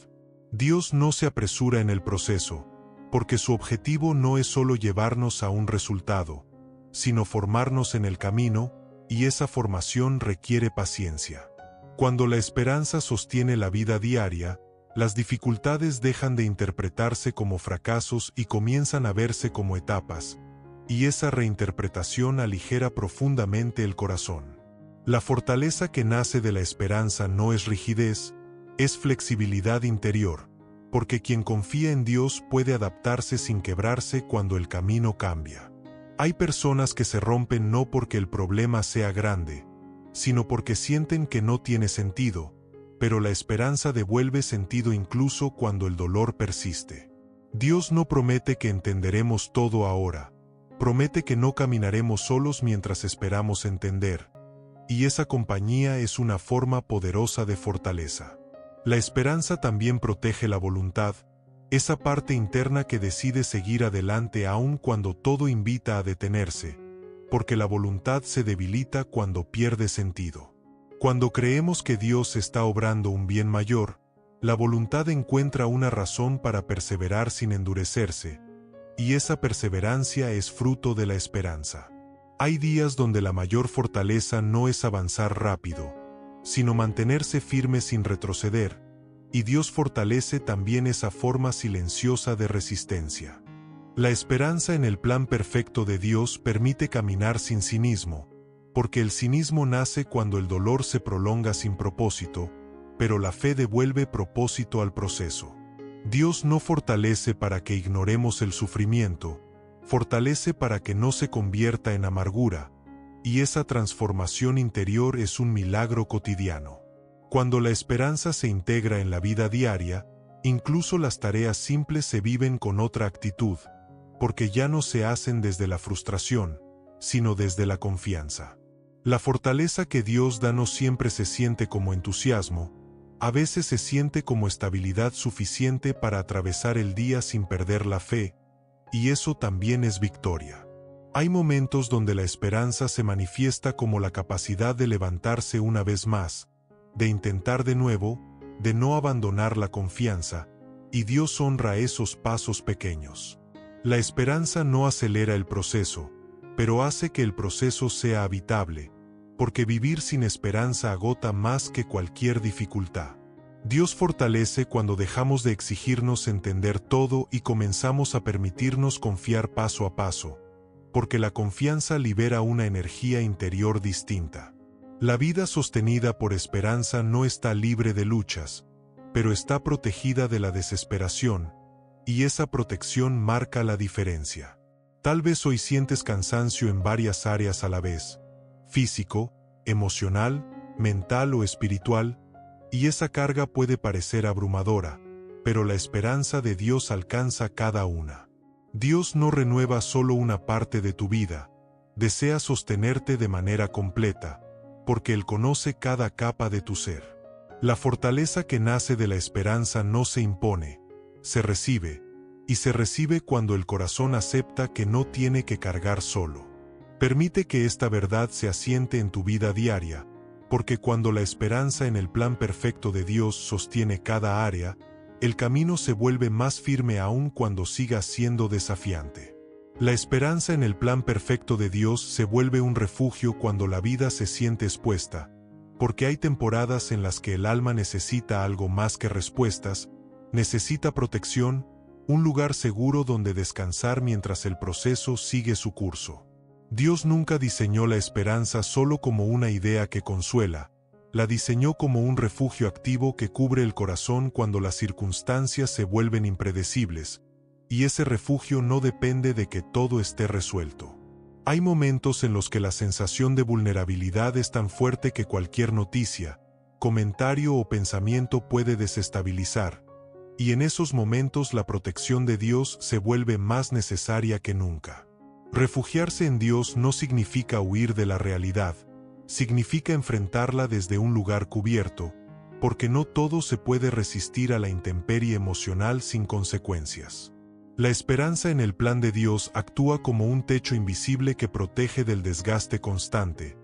Dios no se apresura en el proceso, porque su objetivo no es solo llevarnos a un resultado, sino formarnos en el camino, y esa formación requiere paciencia. Cuando la esperanza sostiene la vida diaria, las dificultades dejan de interpretarse como fracasos y comienzan a verse como etapas, y esa reinterpretación aligera profundamente el corazón. La fortaleza que nace de la esperanza no es rigidez, es flexibilidad interior, porque quien confía en Dios puede adaptarse sin quebrarse cuando el camino cambia. Hay personas que se rompen no porque el problema sea grande, sino porque sienten que no tiene sentido, pero la esperanza devuelve sentido incluso cuando el dolor persiste. Dios no promete que entenderemos todo ahora, Promete que no caminaremos solos mientras esperamos entender, y esa compañía es una forma poderosa de fortaleza. La esperanza también protege la voluntad, esa parte interna que decide seguir adelante aun cuando todo invita a detenerse, porque la voluntad se debilita cuando pierde sentido. Cuando creemos que Dios está obrando un bien mayor, la voluntad encuentra una razón para perseverar sin endurecerse, y esa perseverancia es fruto de la esperanza. Hay días donde la mayor fortaleza no es avanzar rápido, sino mantenerse firme sin retroceder, y Dios fortalece también esa forma silenciosa de resistencia. La esperanza en el plan perfecto de Dios permite caminar sin cinismo, porque el cinismo nace cuando el dolor se prolonga sin propósito, pero la fe devuelve propósito al proceso. Dios no fortalece para que ignoremos el sufrimiento, fortalece para que no se convierta en amargura, y esa transformación interior es un milagro cotidiano. Cuando la esperanza se integra en la vida diaria, incluso las tareas simples se viven con otra actitud, porque ya no se hacen desde la frustración, sino desde la confianza. La fortaleza que Dios da no siempre se siente como entusiasmo, a veces se siente como estabilidad suficiente para atravesar el día sin perder la fe, y eso también es victoria. Hay momentos donde la esperanza se manifiesta como la capacidad de levantarse una vez más, de intentar de nuevo, de no abandonar la confianza, y Dios honra esos pasos pequeños. La esperanza no acelera el proceso, pero hace que el proceso sea habitable, porque vivir sin esperanza agota más que cualquier dificultad. Dios fortalece cuando dejamos de exigirnos entender todo y comenzamos a permitirnos confiar paso a paso, porque la confianza libera una energía interior distinta. La vida sostenida por esperanza no está libre de luchas, pero está protegida de la desesperación, y esa protección marca la diferencia. Tal vez hoy sientes cansancio en varias áreas a la vez, físico, emocional, mental o espiritual, y esa carga puede parecer abrumadora, pero la esperanza de Dios alcanza cada una. Dios no renueva solo una parte de tu vida, desea sostenerte de manera completa, porque Él conoce cada capa de tu ser. La fortaleza que nace de la esperanza no se impone, se recibe, y se recibe cuando el corazón acepta que no tiene que cargar solo. Permite que esta verdad se asiente en tu vida diaria, porque cuando la esperanza en el plan perfecto de Dios sostiene cada área, el camino se vuelve más firme aún cuando siga siendo desafiante. La esperanza en el plan perfecto de Dios se vuelve un refugio cuando la vida se siente expuesta, porque hay temporadas en las que el alma necesita algo más que respuestas, necesita protección, un lugar seguro donde descansar mientras el proceso sigue su curso. Dios nunca diseñó la esperanza solo como una idea que consuela, la diseñó como un refugio activo que cubre el corazón cuando las circunstancias se vuelven impredecibles, y ese refugio no depende de que todo esté resuelto. Hay momentos en los que la sensación de vulnerabilidad es tan fuerte que cualquier noticia, comentario o pensamiento puede desestabilizar, y en esos momentos la protección de Dios se vuelve más necesaria que nunca. Refugiarse en Dios no significa huir de la realidad, significa enfrentarla desde un lugar cubierto, porque no todo se puede resistir a la intemperie emocional sin consecuencias. La esperanza en el plan de Dios actúa como un techo invisible que protege del desgaste constante,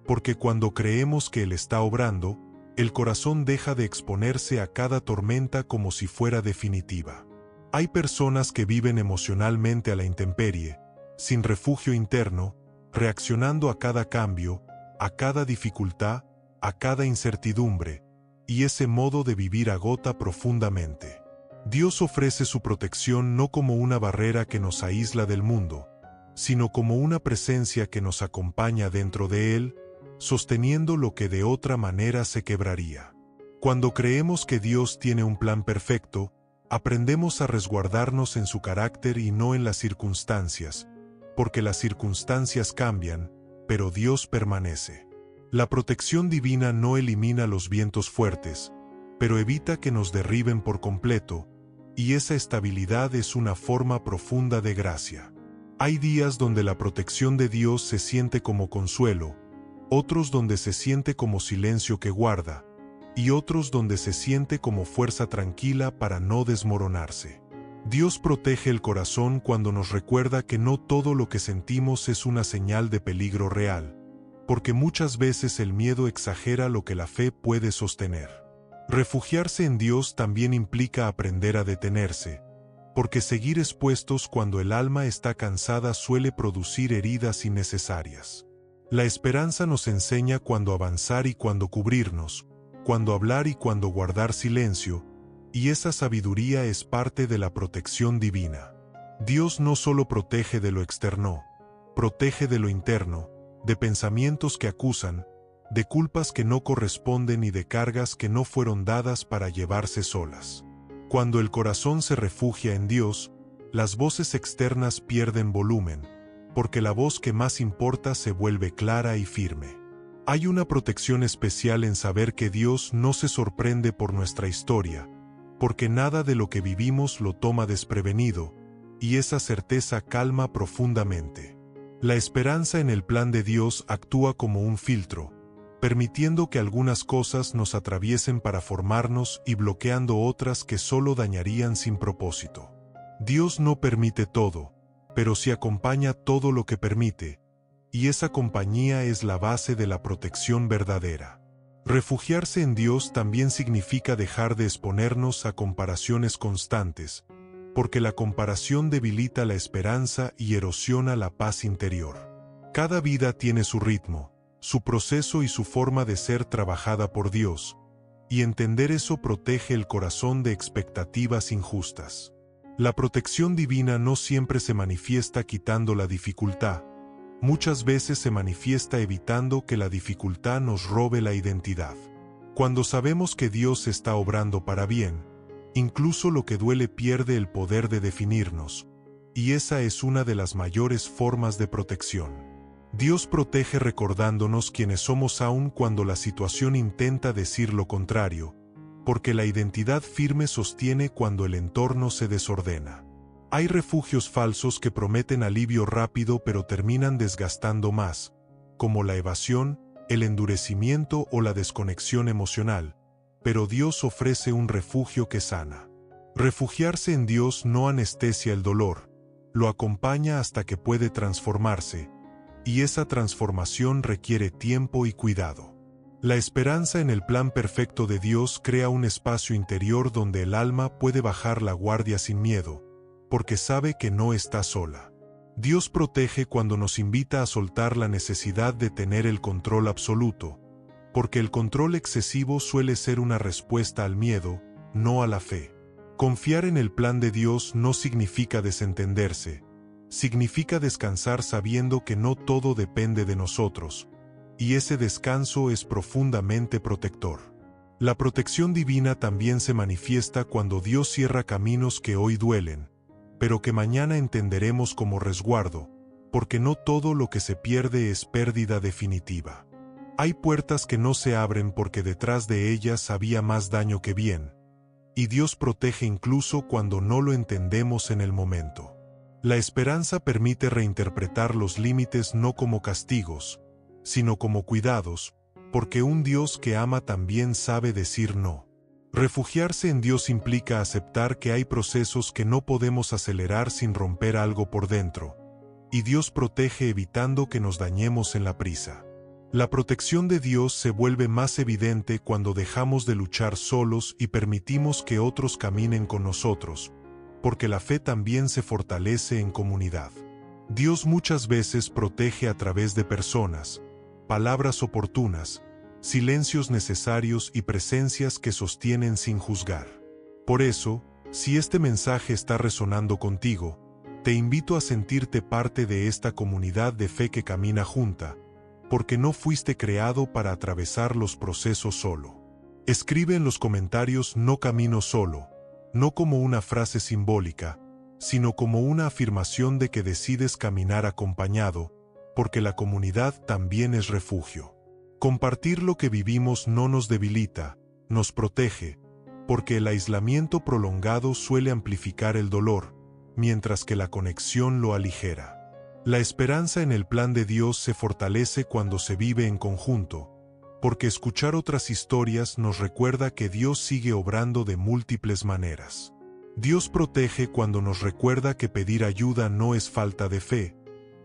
porque cuando creemos que Él está obrando, el corazón deja de exponerse a cada tormenta como si fuera definitiva. Hay personas que viven emocionalmente a la intemperie, sin refugio interno, reaccionando a cada cambio, a cada dificultad, a cada incertidumbre, y ese modo de vivir agota profundamente. Dios ofrece su protección no como una barrera que nos aísla del mundo, sino como una presencia que nos acompaña dentro de él, sosteniendo lo que de otra manera se quebraría. Cuando creemos que Dios tiene un plan perfecto, aprendemos a resguardarnos en su carácter y no en las circunstancias, porque las circunstancias cambian, pero Dios permanece. La protección divina no elimina los vientos fuertes, pero evita que nos derriben por completo, y esa estabilidad es una forma profunda de gracia. Hay días donde la protección de Dios se siente como consuelo, otros donde se siente como silencio que guarda, y otros donde se siente como fuerza tranquila para no desmoronarse. Dios protege el corazón cuando nos recuerda que no todo lo que sentimos es una señal de peligro real, porque muchas veces el miedo exagera lo que la fe puede sostener. Refugiarse en Dios también implica aprender a detenerse, porque seguir expuestos cuando el alma está cansada suele producir heridas innecesarias. La esperanza nos enseña cuándo avanzar y cuándo cubrirnos, cuándo hablar y cuándo guardar silencio, y esa sabiduría es parte de la protección divina. Dios no solo protege de lo externo, protege de lo interno, de pensamientos que acusan, de culpas que no corresponden y de cargas que no fueron dadas para llevarse solas. Cuando el corazón se refugia en Dios, las voces externas pierden volumen, porque la voz que más importa se vuelve clara y firme. Hay una protección especial en saber que Dios no se sorprende por nuestra historia, porque nada de lo que vivimos lo toma desprevenido, y esa certeza calma profundamente. La esperanza en el plan de Dios actúa como un filtro, permitiendo que algunas cosas nos atraviesen para formarnos y bloqueando otras que solo dañarían sin propósito. Dios no permite todo, pero sí acompaña todo lo que permite, y esa compañía es la base de la protección verdadera. Refugiarse en Dios también significa dejar de exponernos a comparaciones constantes, porque la comparación debilita la esperanza y erosiona la paz interior. Cada vida tiene su ritmo, su proceso y su forma de ser trabajada por Dios, y entender eso protege el corazón de expectativas injustas. La protección divina no siempre se manifiesta quitando la dificultad, muchas veces se manifiesta evitando que la dificultad nos robe la identidad. Cuando sabemos que Dios está obrando para bien, incluso lo que duele pierde el poder de definirnos, y esa es una de las mayores formas de protección. Dios protege recordándonos quiénes somos aun cuando la situación intenta decir lo contrario, porque la identidad firme sostiene cuando el entorno se desordena. Hay refugios falsos que prometen alivio rápido pero terminan desgastando más, como la evasión, el endurecimiento o la desconexión emocional, pero Dios ofrece un refugio que sana. Refugiarse en Dios no anestesia el dolor, lo acompaña hasta que puede transformarse, y esa transformación requiere tiempo y cuidado. La esperanza en el plan perfecto de Dios crea un espacio interior donde el alma puede bajar la guardia sin miedo, porque sabe que no está sola. Dios protege cuando nos invita a soltar la necesidad de tener el control absoluto, porque el control excesivo suele ser una respuesta al miedo, no a la fe. Confiar en el plan de Dios no significa desentenderse, significa descansar sabiendo que no todo depende de nosotros, y ese descanso es profundamente protector. La protección divina también se manifiesta cuando Dios cierra caminos que hoy duelen, pero que mañana entenderemos como resguardo, porque no todo lo que se pierde es pérdida definitiva. Hay puertas que no se abren porque detrás de ellas había más daño que bien, y Dios protege incluso cuando no lo entendemos en el momento. La esperanza permite reinterpretar los límites no como castigos, sino como cuidados, porque un Dios que ama también sabe decir no. Refugiarse en Dios implica aceptar que hay procesos que no podemos acelerar sin romper algo por dentro, y Dios protege evitando que nos dañemos en la prisa. La protección de Dios se vuelve más evidente cuando dejamos de luchar solos y permitimos que otros caminen con nosotros, porque la fe también se fortalece en comunidad. Dios muchas veces protege a través de personas, palabras oportunas, silencios necesarios y presencias que sostienen sin juzgar. Por eso, si este mensaje está resonando contigo, te invito a sentirte parte de esta comunidad de fe que camina junta, porque no fuiste creado para atravesar los procesos solo. Escribe en los comentarios "no camino solo", no como una frase simbólica, sino como una afirmación de que decides caminar acompañado, porque la comunidad también es refugio. Compartir lo que vivimos no nos debilita, nos protege, porque el aislamiento prolongado suele amplificar el dolor, mientras que la conexión lo aligera. La esperanza en el plan de Dios se fortalece cuando se vive en conjunto, porque escuchar otras historias nos recuerda que Dios sigue obrando de múltiples maneras. Dios protege cuando nos recuerda que pedir ayuda no es falta de fe,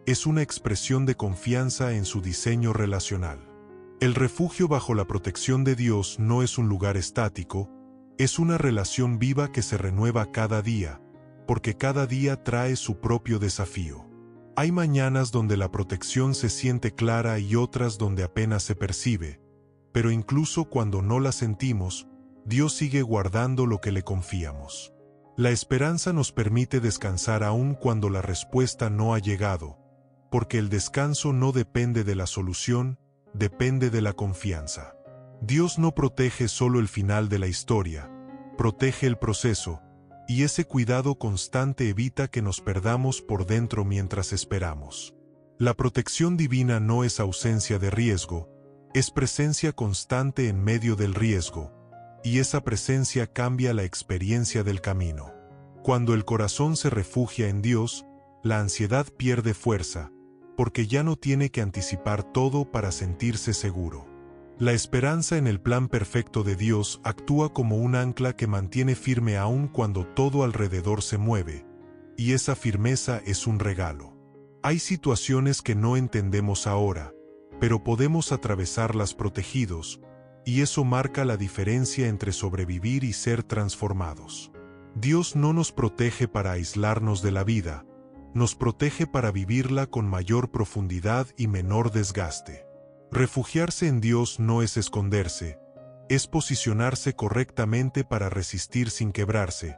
es una expresión de confianza en su diseño relacional. El refugio bajo la protección de Dios no es un lugar estático, es una relación viva que se renueva cada día, porque cada día trae su propio desafío. Hay mañanas donde la protección se siente clara y otras donde apenas se percibe, pero incluso cuando no la sentimos, Dios sigue guardando lo que le confiamos. La esperanza nos permite descansar aún cuando la respuesta no ha llegado, porque el descanso no depende de la solución, depende de la confianza. Dios no protege solo el final de la historia, protege el proceso, y ese cuidado constante evita que nos perdamos por dentro mientras esperamos. La protección divina no es ausencia de riesgo, es presencia constante en medio del riesgo, y esa presencia cambia la experiencia del camino. Cuando el corazón se refugia en Dios, la ansiedad pierde fuerza, porque ya no tiene que anticipar todo para sentirse seguro. La esperanza en el plan perfecto de Dios actúa como un ancla que mantiene firme aún cuando todo alrededor se mueve, y esa firmeza es un regalo. Hay situaciones que no entendemos ahora, pero podemos atravesarlas protegidos, y eso marca la diferencia entre sobrevivir y ser transformados. Dios no nos protege para aislarnos de la vida, nos protege para vivirla con mayor profundidad y menor desgaste. Refugiarse en Dios no es esconderse, es posicionarse correctamente para resistir sin quebrarse,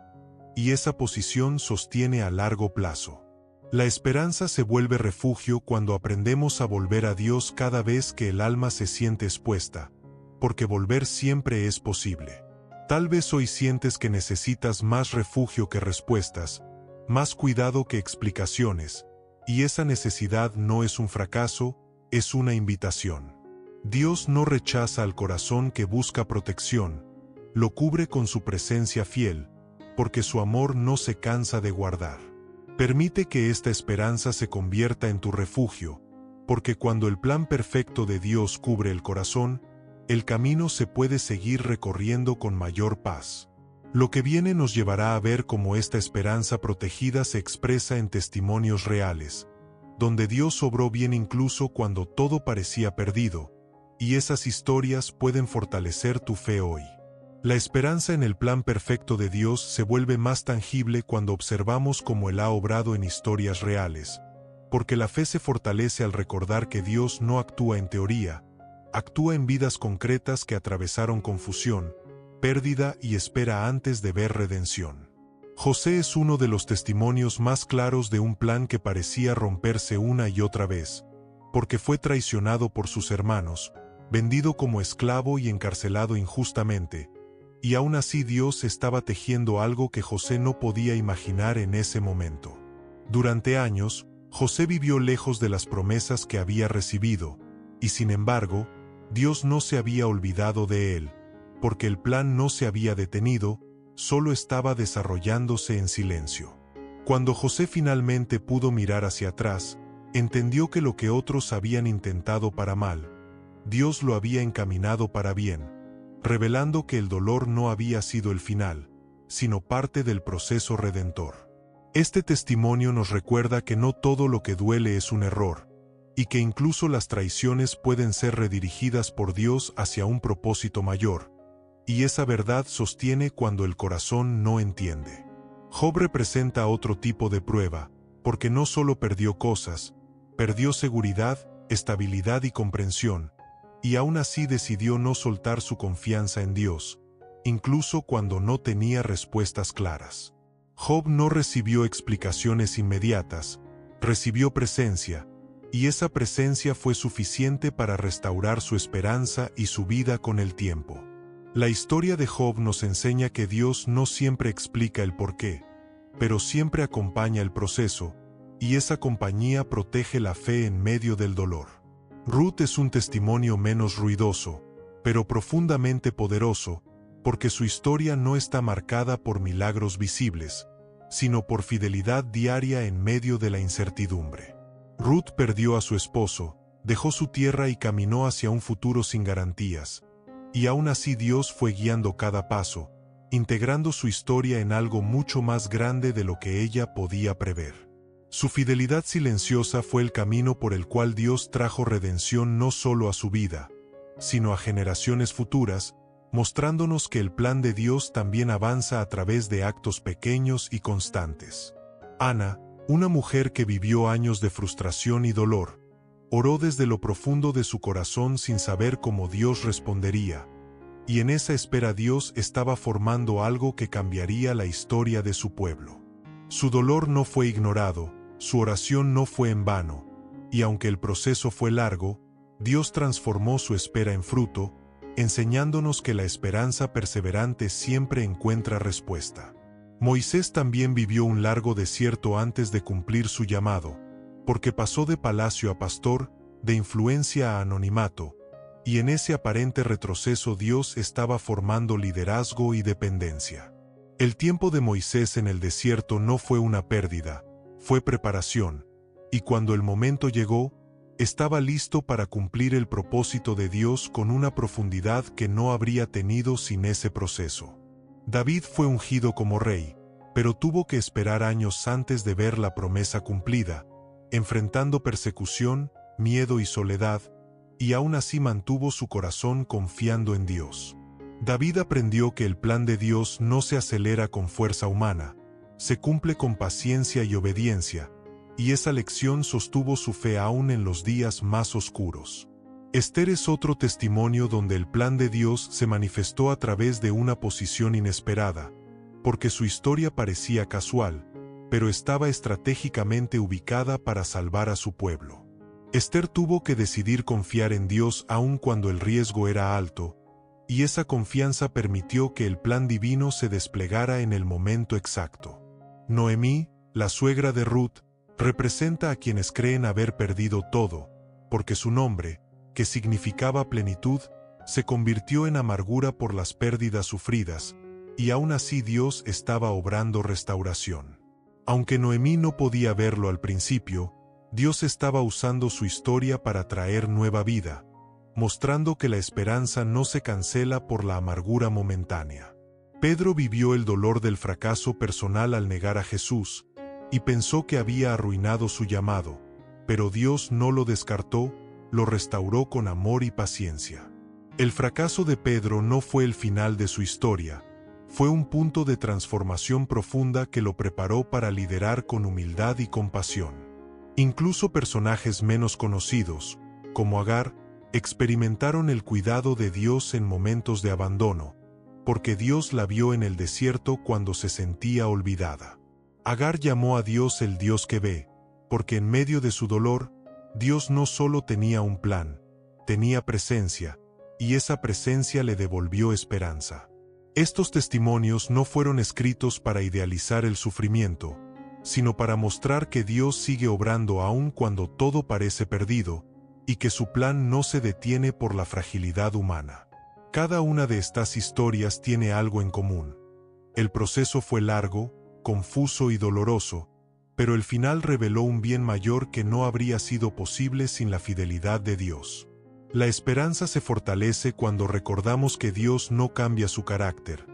y esa posición sostiene a largo plazo. La esperanza se vuelve refugio cuando aprendemos a volver a Dios cada vez que el alma se siente expuesta, porque volver siempre es posible. Tal vez hoy sientes que necesitas más refugio que respuestas, más cuidado que explicaciones, y esa necesidad no es un fracaso, es una invitación. Dios no rechaza al corazón que busca protección, lo cubre con su presencia fiel, porque su amor no se cansa de guardar. Permite que esta esperanza se convierta en tu refugio, porque cuando el plan perfecto de Dios cubre el corazón, el camino se puede seguir recorriendo con mayor paz. Lo que viene nos llevará a ver cómo esta esperanza protegida se expresa en testimonios reales, donde Dios obró bien incluso cuando todo parecía perdido, y esas historias pueden fortalecer tu fe hoy. La esperanza en el plan perfecto de Dios se vuelve más tangible cuando observamos cómo Él ha obrado en historias reales, porque la fe se fortalece al recordar que Dios no actúa en teoría, actúa en vidas concretas que atravesaron confusión, pérdida y espera antes de ver redención. José es uno de los testimonios más claros de un plan que parecía romperse una y otra vez, porque fue traicionado por sus hermanos, vendido como esclavo y encarcelado injustamente, y aún así Dios estaba tejiendo algo que José no podía imaginar en ese momento. Durante años, José vivió lejos de las promesas que había recibido, y sin embargo, Dios no se había olvidado de él, porque el plan no se había detenido, solo estaba desarrollándose en silencio. Cuando José finalmente pudo mirar hacia atrás, entendió que lo que otros habían intentado para mal, Dios lo había encaminado para bien, revelando que el dolor no había sido el final, sino parte del proceso redentor. Este testimonio nos recuerda que no todo lo que duele es un error, y que incluso las traiciones pueden ser redirigidas por Dios hacia un propósito mayor, y esa verdad sostiene cuando el corazón no entiende. Job representa otro tipo de prueba, porque no solo perdió cosas, perdió seguridad, estabilidad y comprensión, y aún así decidió no soltar su confianza en Dios, incluso cuando no tenía respuestas claras. Job no recibió explicaciones inmediatas, recibió presencia, y esa presencia fue suficiente para restaurar su esperanza y su vida con el tiempo. La historia de Job nos enseña que Dios no siempre explica el porqué, pero siempre acompaña el proceso, y esa compañía protege la fe en medio del dolor. Ruth es un testimonio menos ruidoso, pero profundamente poderoso, porque su historia no está marcada por milagros visibles, sino por fidelidad diaria en medio de la incertidumbre. Ruth perdió a su esposo, dejó su tierra y caminó hacia un futuro sin garantías. Y aún así Dios fue guiando cada paso, integrando su historia en algo mucho más grande de lo que ella podía prever. Su fidelidad silenciosa fue el camino por el cual Dios trajo redención no solo a su vida, sino a generaciones futuras, mostrándonos que el plan de Dios también avanza a través de actos pequeños y constantes. Ana, una mujer que vivió años de frustración y dolor, oró desde lo profundo de su corazón sin saber cómo Dios respondería, y en esa espera Dios estaba formando algo que cambiaría la historia de su pueblo. Su dolor no fue ignorado, su oración no fue en vano, y aunque el proceso fue largo, Dios transformó su espera en fruto, enseñándonos que la esperanza perseverante siempre encuentra respuesta. Moisés también vivió un largo desierto antes de cumplir su llamado, porque pasó de palacio a pastor, de influencia a anonimato, y en ese aparente retroceso Dios estaba formando liderazgo y dependencia. El tiempo de Moisés en el desierto no fue una pérdida, fue preparación, y cuando el momento llegó, estaba listo para cumplir el propósito de Dios con una profundidad que no habría tenido sin ese proceso. David fue ungido como rey, pero tuvo que esperar años antes de ver la promesa cumplida, enfrentando persecución, miedo y soledad, y aún así mantuvo su corazón confiando en Dios. David aprendió que el plan de Dios no se acelera con fuerza humana, se cumple con paciencia y obediencia, y esa lección sostuvo su fe aún en los días más oscuros. Esther es otro testimonio donde el plan de Dios se manifestó a través de una posición inesperada, porque su historia parecía casual, pero estaba estratégicamente ubicada para salvar a su pueblo. Esther tuvo que decidir confiar en Dios aun cuando el riesgo era alto, y esa confianza permitió que el plan divino se desplegara en el momento exacto. Noemí, la suegra de Ruth, representa a quienes creen haber perdido todo, porque su nombre, que significaba plenitud, se convirtió en amargura por las pérdidas sufridas, y aún así Dios estaba obrando restauración. Aunque Noemí no podía verlo al principio, Dios estaba usando su historia para traer nueva vida, mostrando que la esperanza no se cancela por la amargura momentánea. Pedro vivió el dolor del fracaso personal al negar a Jesús, y pensó que había arruinado su llamado, pero Dios no lo descartó, lo restauró con amor y paciencia. El fracaso de Pedro no fue el final de su historia, fue un punto de transformación profunda que lo preparó para liderar con humildad y compasión. Incluso personajes menos conocidos, como Agar, experimentaron el cuidado de Dios en momentos de abandono, porque Dios la vio en el desierto cuando se sentía olvidada. Agar llamó a Dios el Dios que ve, porque en medio de su dolor, Dios no solo tenía un plan, tenía presencia, y esa presencia le devolvió esperanza. Estos testimonios no fueron escritos para idealizar el sufrimiento, sino para mostrar que Dios sigue obrando aun cuando todo parece perdido, y que su plan no se detiene por la fragilidad humana. Cada una de estas historias tiene algo en común. El proceso fue largo, confuso y doloroso, pero el final reveló un bien mayor que no habría sido posible sin la fidelidad de Dios. La esperanza se fortalece cuando recordamos que Dios no cambia su carácter,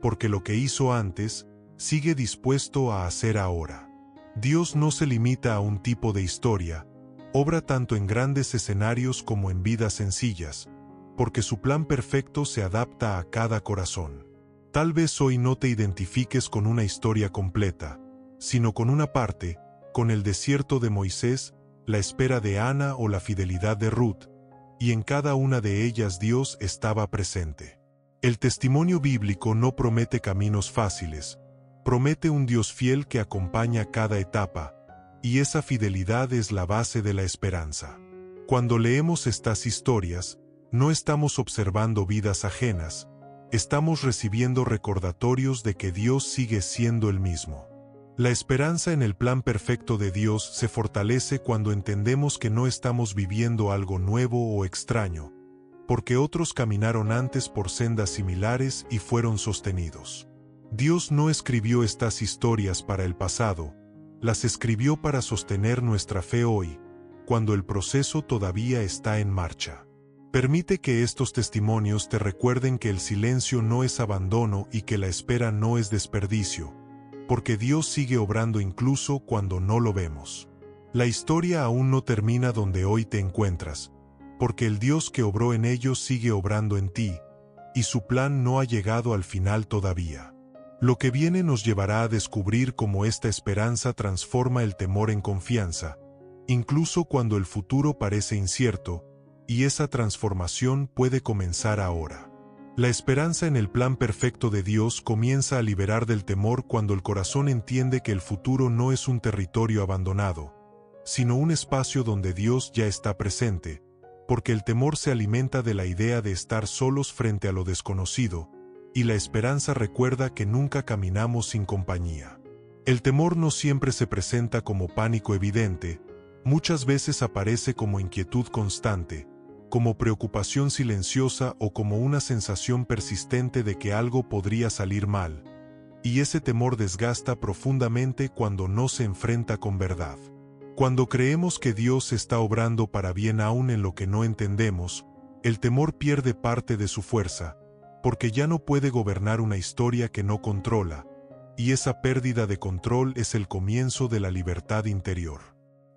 porque lo que hizo antes, sigue dispuesto a hacer ahora. Dios no se limita a un tipo de historia, obra tanto en grandes escenarios como en vidas sencillas, porque su plan perfecto se adapta a cada corazón. Tal vez hoy no te identifiques con una historia completa, sino con una parte, con el desierto de Moisés, la espera de Ana o la fidelidad de Ruth, y en cada una de ellas Dios estaba presente. El testimonio bíblico no promete caminos fáciles, promete un Dios fiel que acompaña cada etapa, y esa fidelidad es la base de la esperanza. Cuando leemos estas historias, no estamos observando vidas ajenas, estamos recibiendo recordatorios de que Dios sigue siendo el mismo. La esperanza en el plan perfecto de Dios se fortalece cuando entendemos que no estamos viviendo algo nuevo o extraño, porque otros caminaron antes por sendas similares y fueron sostenidos. Dios no escribió estas historias para el pasado, las escribió para sostener nuestra fe hoy, cuando el proceso todavía está en marcha. Permite que estos testimonios te recuerden que el silencio no es abandono y que la espera no es desperdicio, porque Dios sigue obrando incluso cuando no lo vemos. La historia aún no termina donde hoy te encuentras, porque el Dios que obró en ellos sigue obrando en ti, y su plan no ha llegado al final todavía. Lo que viene nos llevará a descubrir cómo esta esperanza transforma el temor en confianza, incluso cuando el futuro parece incierto, y esa transformación puede comenzar ahora. La esperanza en el plan perfecto de Dios comienza a liberar del temor cuando el corazón entiende que el futuro no es un territorio abandonado, sino un espacio donde Dios ya está presente, porque el temor se alimenta de la idea de estar solos frente a lo desconocido, y la esperanza recuerda que nunca caminamos sin compañía. El temor no siempre se presenta como pánico evidente, muchas veces aparece como inquietud constante, como preocupación silenciosa o como una sensación persistente de que algo podría salir mal, y ese temor desgasta profundamente cuando no se enfrenta con verdad. Cuando creemos que Dios está obrando para bien aún en lo que no entendemos, el temor pierde parte de su fuerza, porque ya no puede gobernar una historia que no controla, y esa pérdida de control es el comienzo de la libertad interior.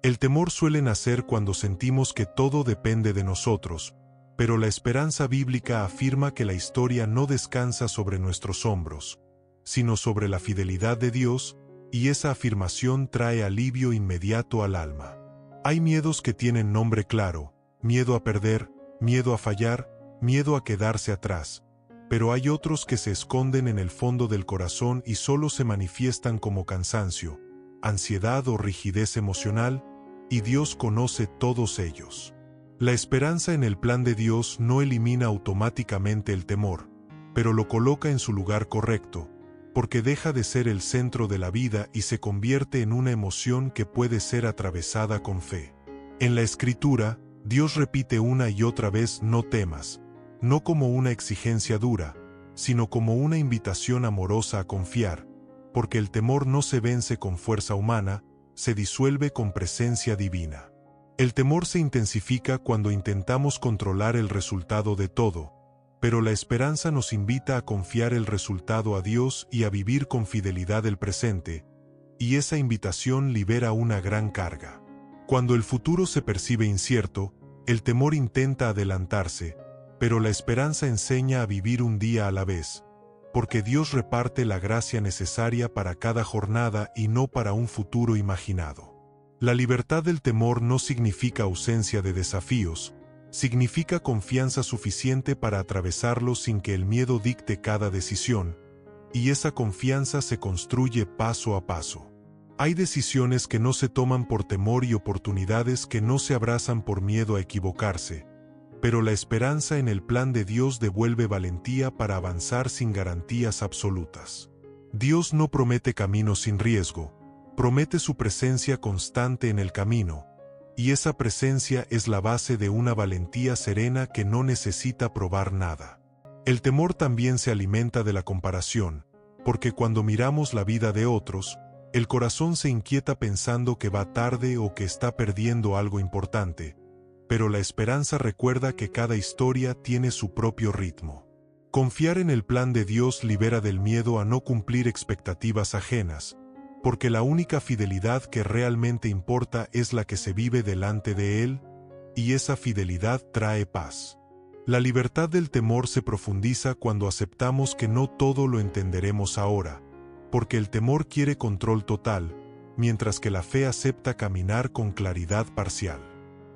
El temor suele nacer cuando sentimos que todo depende de nosotros, pero la esperanza bíblica afirma que la historia no descansa sobre nuestros hombros, sino sobre la fidelidad de Dios, y esa afirmación trae alivio inmediato al alma. Hay miedos que tienen nombre claro: miedo a perder, miedo a fallar, miedo a quedarse atrás, pero hay otros que se esconden en el fondo del corazón y solo se manifiestan como cansancio, ansiedad o rigidez emocional, y Dios conoce todos ellos. La esperanza en el plan de Dios no elimina automáticamente el temor, pero lo coloca en su lugar correcto, porque deja de ser el centro de la vida y se convierte en una emoción que puede ser atravesada con fe. En la Escritura, Dios repite una y otra vez: no temas, no como una exigencia dura, sino como una invitación amorosa a confiar, porque el temor no se vence con fuerza humana, se disuelve con presencia divina. El temor se intensifica cuando intentamos controlar el resultado de todo, pero la esperanza nos invita a confiar el resultado a Dios y a vivir con fidelidad el presente, y esa invitación libera una gran carga. Cuando el futuro se percibe incierto, el temor intenta adelantarse, pero la esperanza enseña a vivir un día a la vez, porque Dios reparte la gracia necesaria para cada jornada y no para un futuro imaginado. La libertad del temor no significa ausencia de desafíos, significa confianza suficiente para atravesarlos sin que el miedo dicte cada decisión, y esa confianza se construye paso a paso. Hay decisiones que no se toman por temor y oportunidades que no se abrazan por miedo a equivocarse, pero la esperanza en el plan de Dios devuelve valentía para avanzar sin garantías absolutas. Dios no promete caminos sin riesgo, promete su presencia constante en el camino, y esa presencia es la base de una valentía serena que no necesita probar nada. El temor también se alimenta de la comparación, porque cuando miramos la vida de otros, el corazón se inquieta pensando que va tarde o que está perdiendo algo importante, pero la esperanza recuerda que cada historia tiene su propio ritmo. Confiar en el plan de Dios libera del miedo a no cumplir expectativas ajenas, porque la única fidelidad que realmente importa es la que se vive delante de Él, y esa fidelidad trae paz. La libertad del temor se profundiza cuando aceptamos que no todo lo entenderemos ahora, porque el temor quiere control total, mientras que la fe acepta caminar con claridad parcial.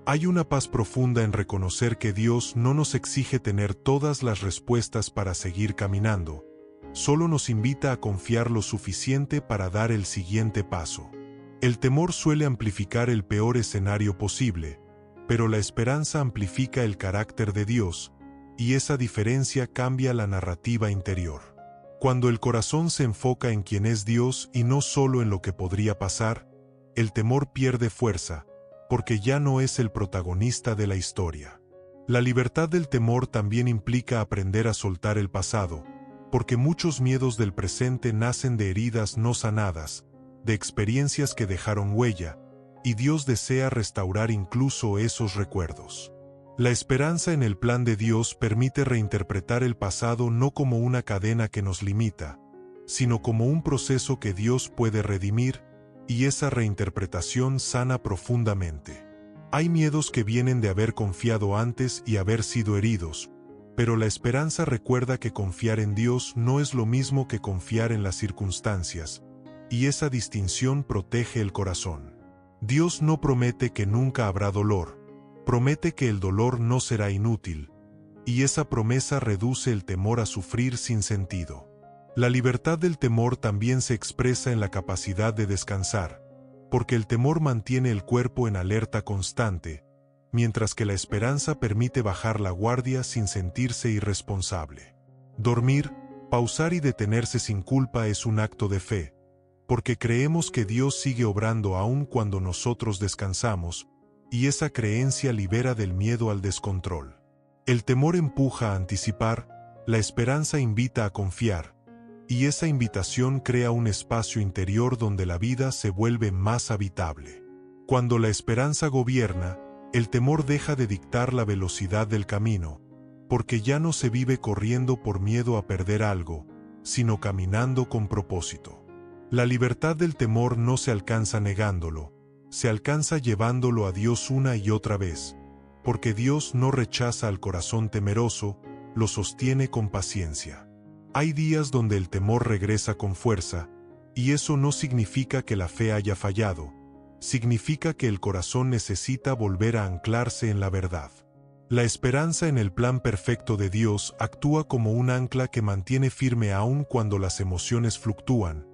Hay una paz profunda en reconocer que Dios no nos exige tener todas las respuestas para seguir caminando, solo nos invita a confiar lo suficiente para dar el siguiente paso. El temor suele amplificar el peor escenario posible, pero la esperanza amplifica el carácter de Dios, y esa diferencia cambia la narrativa interior. Cuando el corazón se enfoca en quién es Dios y no solo en lo que podría pasar, el temor pierde fuerza, porque ya no es el protagonista de la historia. La libertad del temor también implica aprender a soltar el pasado, porque muchos miedos del presente nacen de heridas no sanadas, de experiencias que dejaron huella, y Dios desea restaurar incluso esos recuerdos. La esperanza en el plan de Dios permite reinterpretar el pasado no como una cadena que nos limita, sino como un proceso que Dios puede redimir, y esa reinterpretación sana profundamente. Hay miedos que vienen de haber confiado antes y haber sido heridos, pero la esperanza recuerda que confiar en Dios no es lo mismo que confiar en las circunstancias, y esa distinción protege el corazón. Dios no promete que nunca habrá dolor, promete que el dolor no será inútil, y esa promesa reduce el temor a sufrir sin sentido. La libertad del temor también se expresa en la capacidad de descansar, porque el temor mantiene el cuerpo en alerta constante, mientras que la esperanza permite bajar la guardia sin sentirse irresponsable. Dormir, pausar y detenerse sin culpa es un acto de fe, porque creemos que Dios sigue obrando aún cuando nosotros descansamos, y esa creencia libera del miedo al descontrol. El temor empuja a anticipar, la esperanza invita a confiar, y esa invitación crea un espacio interior donde la vida se vuelve más habitable. Cuando la esperanza gobierna, el temor deja de dictar la velocidad del camino, porque ya no se vive corriendo por miedo a perder algo, sino caminando con propósito. La libertad del temor no se alcanza negándolo, se alcanza llevándolo a Dios una y otra vez, porque Dios no rechaza al corazón temeroso, lo sostiene con paciencia. Hay días donde el temor regresa con fuerza, y eso no significa que la fe haya fallado, significa que el corazón necesita volver a anclarse en la verdad. La esperanza en el plan perfecto de Dios actúa como un ancla que mantiene firme aún cuando las emociones fluctúan,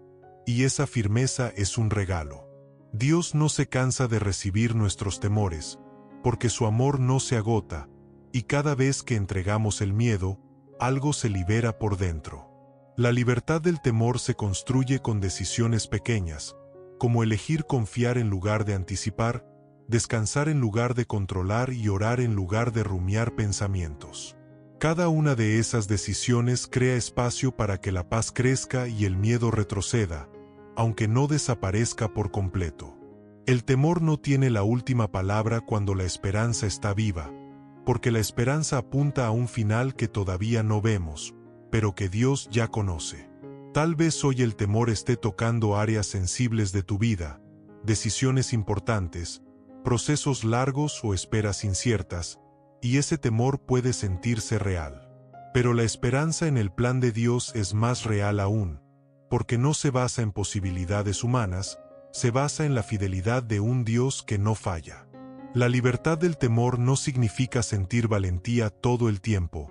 y esa firmeza es un regalo. Dios no se cansa de recibir nuestros temores, porque su amor no se agota, y cada vez que entregamos el miedo, algo se libera por dentro. La libertad del temor se construye con decisiones pequeñas, como elegir confiar en lugar de anticipar, descansar en lugar de controlar y orar en lugar de rumiar pensamientos. Cada una de esas decisiones crea espacio para que la paz crezca y el miedo retroceda, aunque no desaparezca por completo. El temor no tiene la última palabra cuando la esperanza está viva, porque la esperanza apunta a un final que todavía no vemos, pero que Dios ya conoce. Tal vez hoy el temor esté tocando áreas sensibles de tu vida, decisiones importantes, procesos largos o esperas inciertas, y ese temor puede sentirse real. Pero la esperanza en el plan de Dios es más real aún, porque no se basa en posibilidades humanas, se basa en la fidelidad de un Dios que no falla. La libertad del temor no significa sentir valentía todo el tiempo,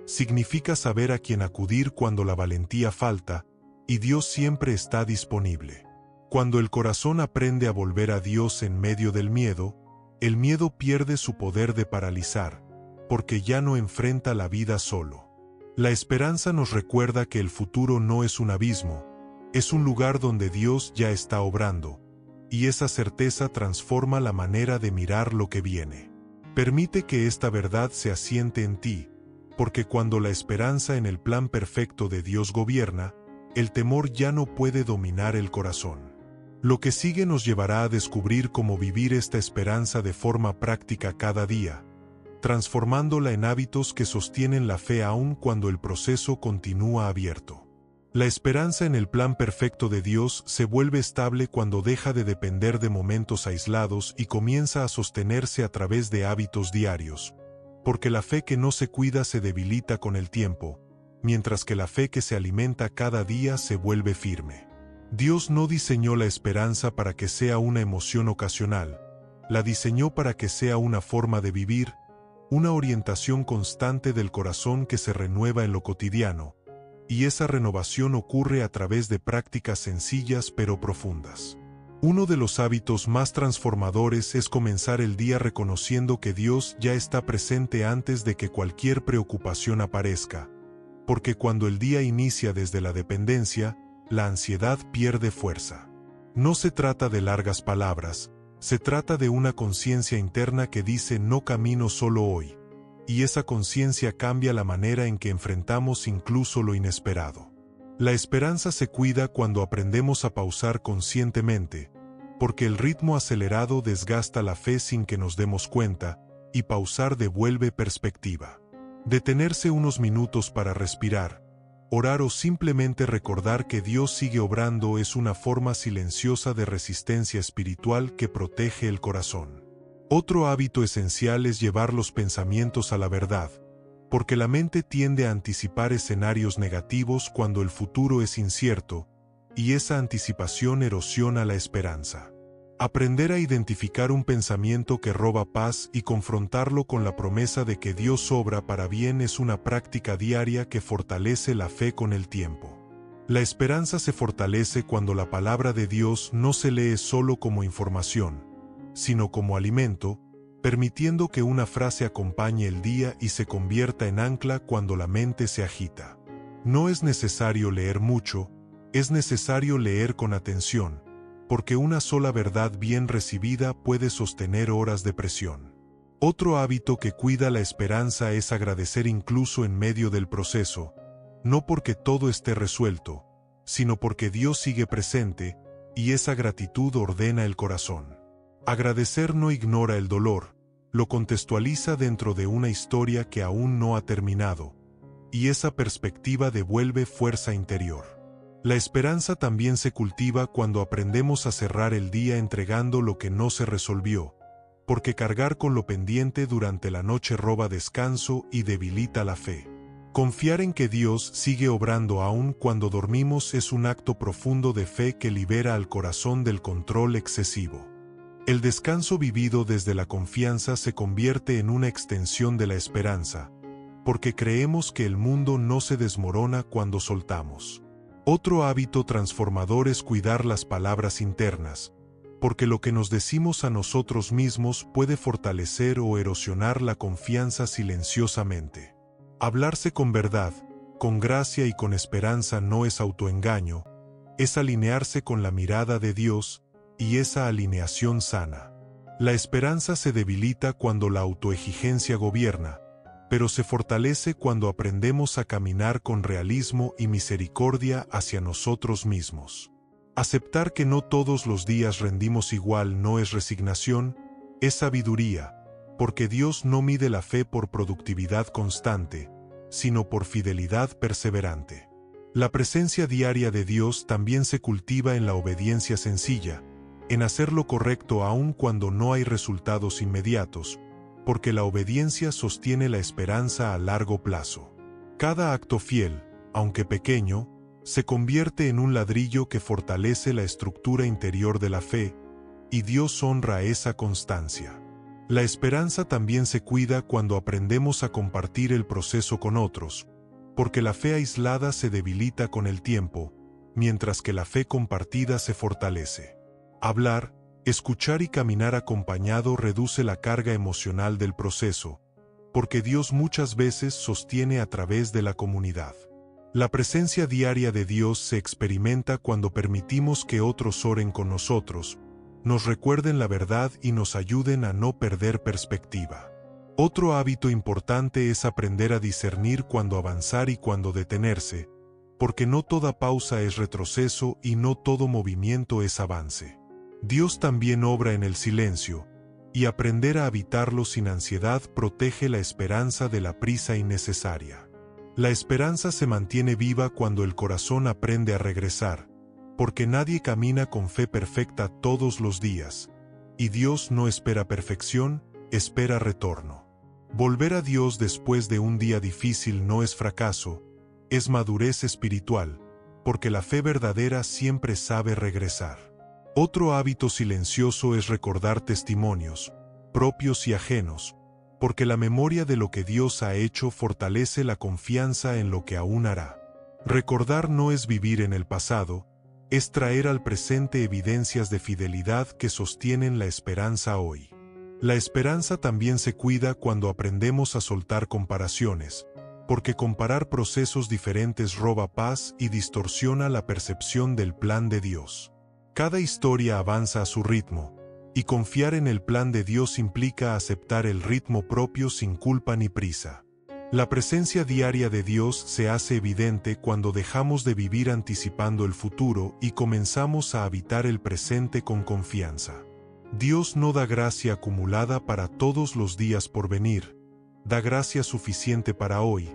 significa saber a quién acudir cuando la valentía falta, y Dios siempre está disponible. Cuando el corazón aprende a volver a Dios en medio del miedo, el miedo pierde su poder de paralizar, porque ya no enfrenta la vida solo. La esperanza nos recuerda que el futuro no es un abismo, es un lugar donde Dios ya está obrando, y esa certeza transforma la manera de mirar lo que viene. Permite que esta verdad se asiente en ti, porque cuando la esperanza en el plan perfecto de Dios gobierna, el temor ya no puede dominar el corazón. Lo que sigue nos llevará a descubrir cómo vivir esta esperanza de forma práctica cada día, transformándola en hábitos que sostienen la fe aún cuando el proceso continúa abierto. La esperanza en el plan perfecto de Dios se vuelve estable cuando deja de depender de momentos aislados y comienza a sostenerse a través de hábitos diarios, porque la fe que no se cuida se debilita con el tiempo, mientras que la fe que se alimenta cada día se vuelve firme. Dios no diseñó la esperanza para que sea una emoción ocasional, la diseñó para que sea una forma de vivir, una orientación constante del corazón que se renueva en lo cotidiano, y esa renovación ocurre a través de prácticas sencillas pero profundas. Uno de los hábitos más transformadores es comenzar el día reconociendo que Dios ya está presente antes de que cualquier preocupación aparezca, porque cuando el día inicia desde la dependencia, la ansiedad pierde fuerza. No se trata de largas palabras, se trata de una conciencia interna que dice no camino solo hoy, y esa conciencia cambia la manera en que enfrentamos incluso lo inesperado. La esperanza se cuida cuando aprendemos a pausar conscientemente, porque el ritmo acelerado desgasta la fe sin que nos demos cuenta, y pausar devuelve perspectiva. Detenerse unos minutos para respirar, orar o simplemente recordar que Dios sigue obrando es una forma silenciosa de resistencia espiritual que protege el corazón. Otro hábito esencial es llevar los pensamientos a la verdad, porque la mente tiende a anticipar escenarios negativos cuando el futuro es incierto, y esa anticipación erosiona la esperanza. Aprender a identificar un pensamiento que roba paz y confrontarlo con la promesa de que Dios obra para bien es una práctica diaria que fortalece la fe con el tiempo. La esperanza se fortalece cuando la palabra de Dios no se lee solo como información, sino como alimento, permitiendo que una frase acompañe el día y se convierta en ancla cuando la mente se agita. No es necesario leer mucho, es necesario leer con atención, porque una sola verdad bien recibida puede sostener horas de presión. Otro hábito que cuida la esperanza es agradecer incluso en medio del proceso, no porque todo esté resuelto, sino porque Dios sigue presente, y esa gratitud ordena el corazón. Agradecer no ignora el dolor, lo contextualiza dentro de una historia que aún no ha terminado, y esa perspectiva devuelve fuerza interior. La esperanza también se cultiva cuando aprendemos a cerrar el día entregando lo que no se resolvió, porque cargar con lo pendiente durante la noche roba descanso y debilita la fe. Confiar en que Dios sigue obrando aún cuando dormimos es un acto profundo de fe que libera al corazón del control excesivo. El descanso vivido desde la confianza se convierte en una extensión de la esperanza, porque creemos que el mundo no se desmorona cuando soltamos. Otro hábito transformador es cuidar las palabras internas, porque lo que nos decimos a nosotros mismos puede fortalecer o erosionar la confianza silenciosamente. Hablarse con verdad, con gracia y con esperanza no es autoengaño, es alinearse con la mirada de Dios, y esa alineación sana. La esperanza se debilita cuando la autoexigencia gobierna, pero se fortalece cuando aprendemos a caminar con realismo y misericordia hacia nosotros mismos. Aceptar que no todos los días rendimos igual no es resignación, es sabiduría, porque Dios no mide la fe por productividad constante, sino por fidelidad perseverante. La presencia diaria de Dios también se cultiva en la obediencia sencilla, en hacer lo correcto aun cuando no hay resultados inmediatos, porque la obediencia sostiene la esperanza a largo plazo. Cada acto fiel, aunque pequeño, se convierte en un ladrillo que fortalece la estructura interior de la fe, y Dios honra esa constancia. La esperanza también se cuida cuando aprendemos a compartir el proceso con otros, porque la fe aislada se debilita con el tiempo, mientras que la fe compartida se fortalece. Hablar, escuchar y caminar acompañado reduce la carga emocional del proceso, porque Dios muchas veces sostiene a través de la comunidad. La presencia diaria de Dios se experimenta cuando permitimos que otros oren con nosotros, nos recuerden la verdad y nos ayuden a no perder perspectiva. Otro hábito importante es aprender a discernir cuándo avanzar y cuándo detenerse, porque no toda pausa es retroceso y no todo movimiento es avance. Dios también obra en el silencio, y aprender a habitarlo sin ansiedad protege la esperanza de la prisa innecesaria. La esperanza se mantiene viva cuando el corazón aprende a regresar, porque nadie camina con fe perfecta todos los días, y Dios no espera perfección, espera retorno. Volver a Dios después de un día difícil no es fracaso, es madurez espiritual, porque la fe verdadera siempre sabe regresar. Otro hábito silencioso es recordar testimonios, propios y ajenos, porque la memoria de lo que Dios ha hecho fortalece la confianza en lo que aún hará. Recordar no es vivir en el pasado, es traer al presente evidencias de fidelidad que sostienen la esperanza hoy. La esperanza también se cuida cuando aprendemos a soltar comparaciones, porque comparar procesos diferentes roba paz y distorsiona la percepción del plan de Dios. Cada historia avanza a su ritmo, y confiar en el plan de Dios implica aceptar el ritmo propio sin culpa ni prisa. La presencia diaria de Dios se hace evidente cuando dejamos de vivir anticipando el futuro y comenzamos a habitar el presente con confianza. Dios no da gracia acumulada para todos los días por venir, da gracia suficiente para hoy,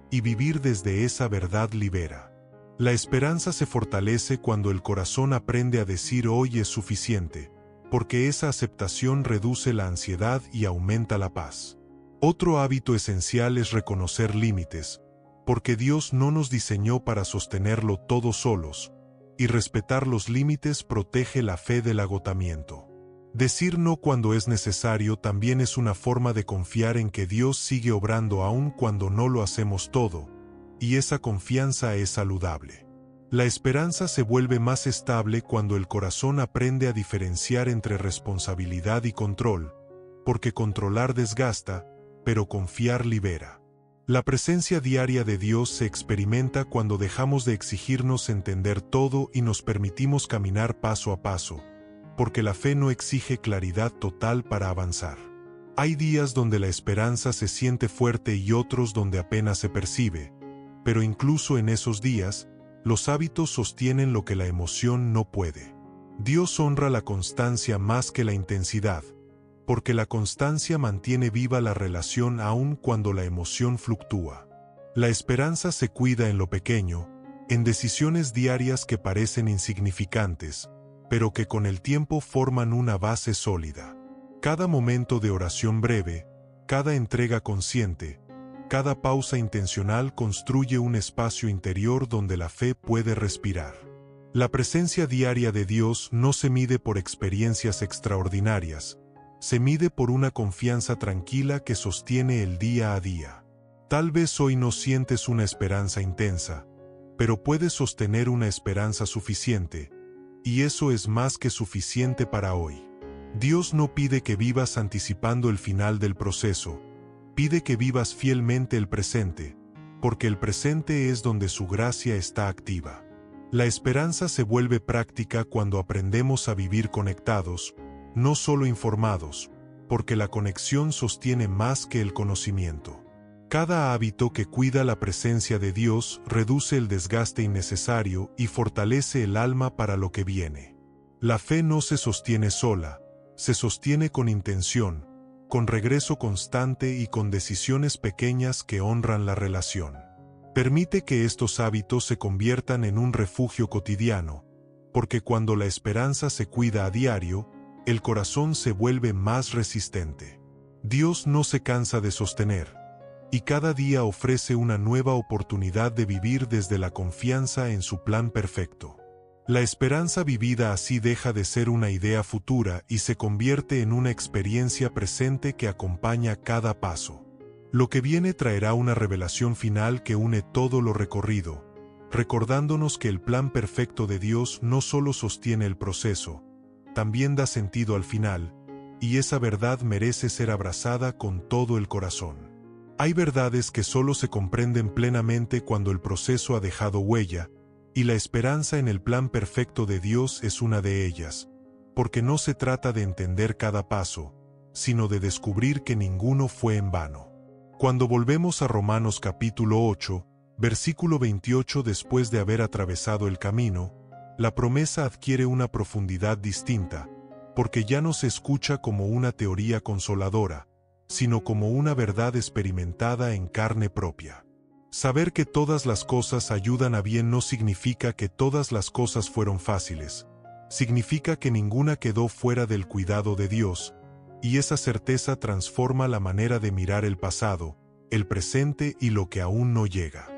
y vivir desde esa verdad libera. La esperanza se fortalece cuando el corazón aprende a decir hoy es suficiente, porque esa aceptación reduce la ansiedad y aumenta la paz. Otro hábito esencial es reconocer límites, porque Dios no nos diseñó para sostenerlo todo solos, y respetar los límites protege la fe del agotamiento. Decir no cuando es necesario también es una forma de confiar en que Dios sigue obrando aun cuando no lo hacemos todo, y esa confianza es saludable. La esperanza se vuelve más estable cuando el corazón aprende a diferenciar entre responsabilidad y control, porque controlar desgasta, pero confiar libera. La presencia diaria de Dios se experimenta cuando dejamos de exigirnos entender todo y nos permitimos caminar paso a paso, porque la fe no exige claridad total para avanzar. Hay días donde la esperanza se siente fuerte y otros donde apenas se percibe, pero incluso en esos días, los hábitos sostienen lo que la emoción no puede. Dios honra la constancia más que la intensidad, porque la constancia mantiene viva la relación aun cuando la emoción fluctúa. La esperanza se cuida en lo pequeño, en decisiones diarias que parecen insignificantes, pero que con el tiempo forman una base sólida. Cada momento de oración breve, cada entrega consciente, cada pausa intencional construye un espacio interior donde la fe puede respirar. La presencia diaria de Dios no se mide por experiencias extraordinarias, se mide por una confianza tranquila que sostiene el día a día. Tal vez hoy no sientes una esperanza intensa, pero puedes sostener una esperanza suficiente, y eso es más que suficiente para hoy. Dios no pide que vivas anticipando el final del proceso, pide que vivas fielmente el presente, porque el presente es donde su gracia está activa. La esperanza se vuelve práctica cuando aprendemos a vivir conectados, no solo informados, porque la conexión sostiene más que el conocimiento. Cada hábito que cuida la presencia de Dios reduce el desgaste innecesario y fortalece el alma para lo que viene. La fe no se sostiene sola, se sostiene con intención, con regreso constante y con decisiones pequeñas que honran la relación. Permite que estos hábitos se conviertan en un refugio cotidiano, porque cuando la esperanza se cuida a diario, el corazón se vuelve más resistente. Dios no se cansa de sostener, y cada día ofrece una nueva oportunidad de vivir desde la confianza en su plan perfecto. La esperanza vivida así deja de ser una idea futura y se convierte en una experiencia presente que acompaña cada paso. Lo que viene traerá una revelación final que une todo lo recorrido, recordándonos que el plan perfecto de Dios no solo sostiene el proceso, también da sentido al final, y esa verdad merece ser abrazada con todo el corazón. Hay verdades que solo se comprenden plenamente cuando el proceso ha dejado huella, y la esperanza en el plan perfecto de Dios es una de ellas, porque no se trata de entender cada paso, sino de descubrir que ninguno fue en vano. Cuando volvemos a Romanos capítulo 8, versículo 28, después de haber atravesado el camino, la promesa adquiere una profundidad distinta, porque ya no se escucha como una teoría consoladora, sino como una verdad experimentada en carne propia. Saber que todas las cosas ayudan a bien no significa que todas las cosas fueron fáciles, significa que ninguna quedó fuera del cuidado de Dios, y esa certeza transforma la manera de mirar el pasado, el presente y lo que aún no llega.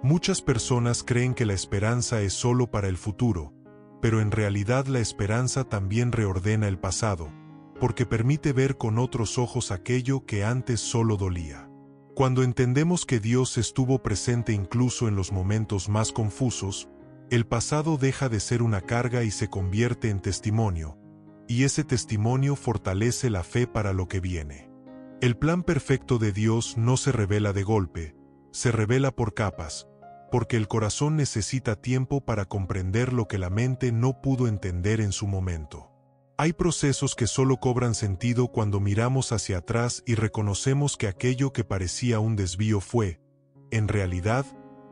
Muchas personas creen que la esperanza es solo para el futuro, pero en realidad la esperanza también reordena el pasado, porque permite ver con otros ojos aquello que antes solo dolía. Cuando entendemos que Dios estuvo presente incluso en los momentos más confusos, el pasado deja de ser una carga y se convierte en testimonio, y ese testimonio fortalece la fe para lo que viene. El plan perfecto de Dios no se revela de golpe, se revela por capas, porque el corazón necesita tiempo para comprender lo que la mente no pudo entender en su momento. Hay procesos que solo cobran sentido cuando miramos hacia atrás y reconocemos que aquello que parecía un desvío fue, en realidad,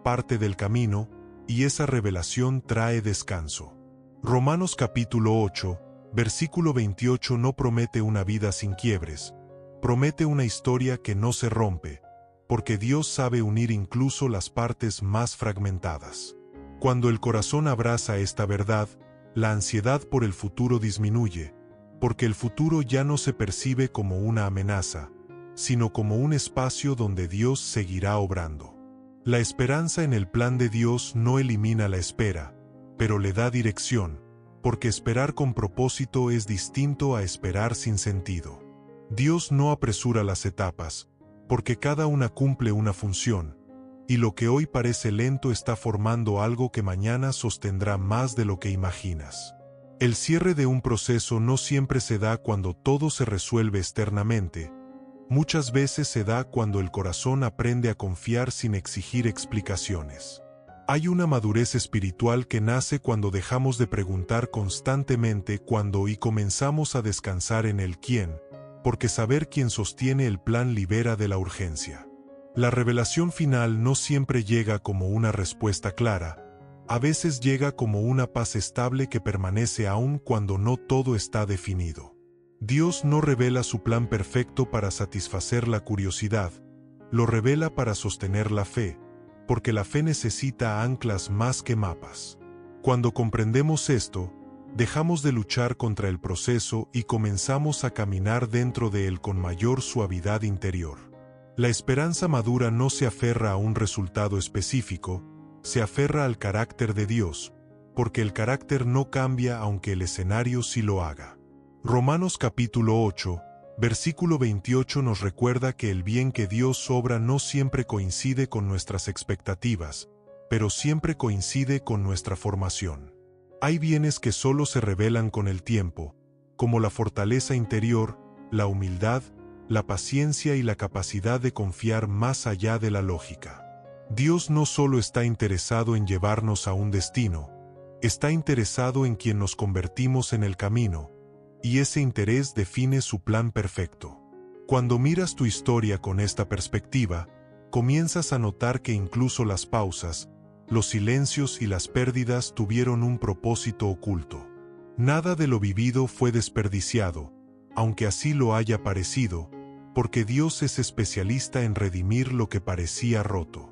parte del camino, y esa revelación trae descanso. Romanos capítulo 8, versículo 28 no promete una vida sin quiebres, promete una historia que no se rompe, porque Dios sabe unir incluso las partes más fragmentadas. Cuando el corazón abraza esta verdad, la ansiedad por el futuro disminuye, porque el futuro ya no se percibe como una amenaza, sino como un espacio donde Dios seguirá obrando. La esperanza en el plan de Dios no elimina la espera, pero le da dirección, porque esperar con propósito es distinto a esperar sin sentido. Dios no apresura las etapas, porque cada una cumple una función, y lo que hoy parece lento está formando algo que mañana sostendrá más de lo que imaginas. El cierre de un proceso no siempre se da cuando todo se resuelve externamente. Muchas veces se da cuando el corazón aprende a confiar sin exigir explicaciones. Hay una madurez espiritual que nace cuando dejamos de preguntar constantemente cuándo y comenzamos a descansar en el quién, porque saber quién sostiene el plan libera de la urgencia. La revelación final no siempre llega como una respuesta clara, a veces llega como una paz estable que permanece aún cuando no todo está definido. Dios no revela su plan perfecto para satisfacer la curiosidad, lo revela para sostener la fe, porque la fe necesita anclas más que mapas. Cuando comprendemos esto, dejamos de luchar contra el proceso y comenzamos a caminar dentro de él con mayor suavidad interior. La esperanza madura no se aferra a un resultado específico, se aferra al carácter de Dios, porque el carácter no cambia aunque el escenario sí lo haga. Romanos capítulo 8, versículo 28 nos recuerda que el bien que Dios obra no siempre coincide con nuestras expectativas, pero siempre coincide con nuestra formación. Hay bienes que solo se revelan con el tiempo, como la fortaleza interior, la humildad, la paciencia y la capacidad de confiar más allá de la lógica. Dios no solo está interesado en llevarnos a un destino, está interesado en quien nos convertimos en el camino, y ese interés define su plan perfecto. Cuando miras tu historia con esta perspectiva, comienzas a notar que incluso las pausas, los silencios y las pérdidas tuvieron un propósito oculto. Nada de lo vivido fue desperdiciado, aunque así lo haya parecido, porque Dios es especialista en redimir lo que parecía roto.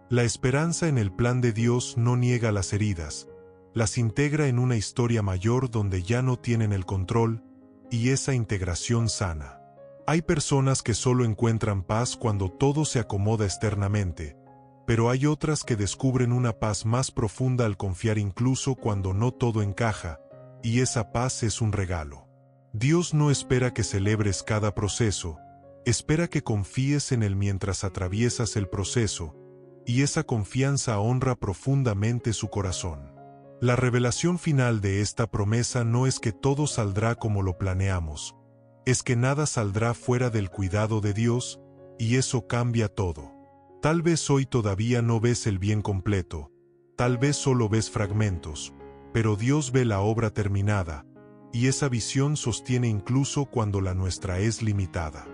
La esperanza en el plan de Dios no niega las heridas, las integra en una historia mayor donde ya no tienen el control, y esa integración sana. Hay personas que solo encuentran paz cuando todo se acomoda externamente, pero hay otras que descubren una paz más profunda al confiar incluso cuando no todo encaja, y esa paz es un regalo. Dios no espera que celebres cada proceso, espera que confíes en Él mientras atraviesas el proceso, y esa confianza honra profundamente su corazón. La revelación final de esta promesa no es que todo saldrá como lo planeamos, es que nada saldrá fuera del cuidado de Dios, y eso cambia todo. Tal vez hoy todavía no ves el bien completo, tal vez solo ves fragmentos, pero Dios ve la obra terminada, y esa visión sostiene incluso cuando la nuestra es limitada.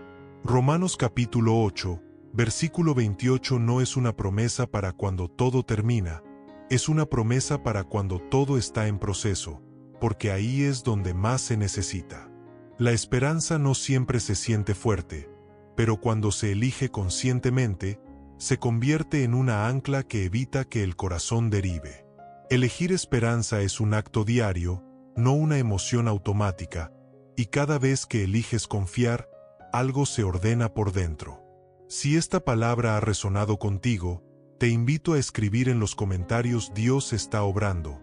Romanos capítulo 8, versículo 28 no es una promesa para cuando todo termina, es una promesa para cuando todo está en proceso, porque ahí es donde más se necesita. La esperanza no siempre se siente fuerte, pero cuando se elige conscientemente, se convierte en una ancla que evita que el corazón derive. Elegir esperanza es un acto diario, no una emoción automática, y cada vez que eliges confiar, algo se ordena por dentro. Si esta palabra ha resonado contigo, te invito a escribir en los comentarios "Dios está obrando",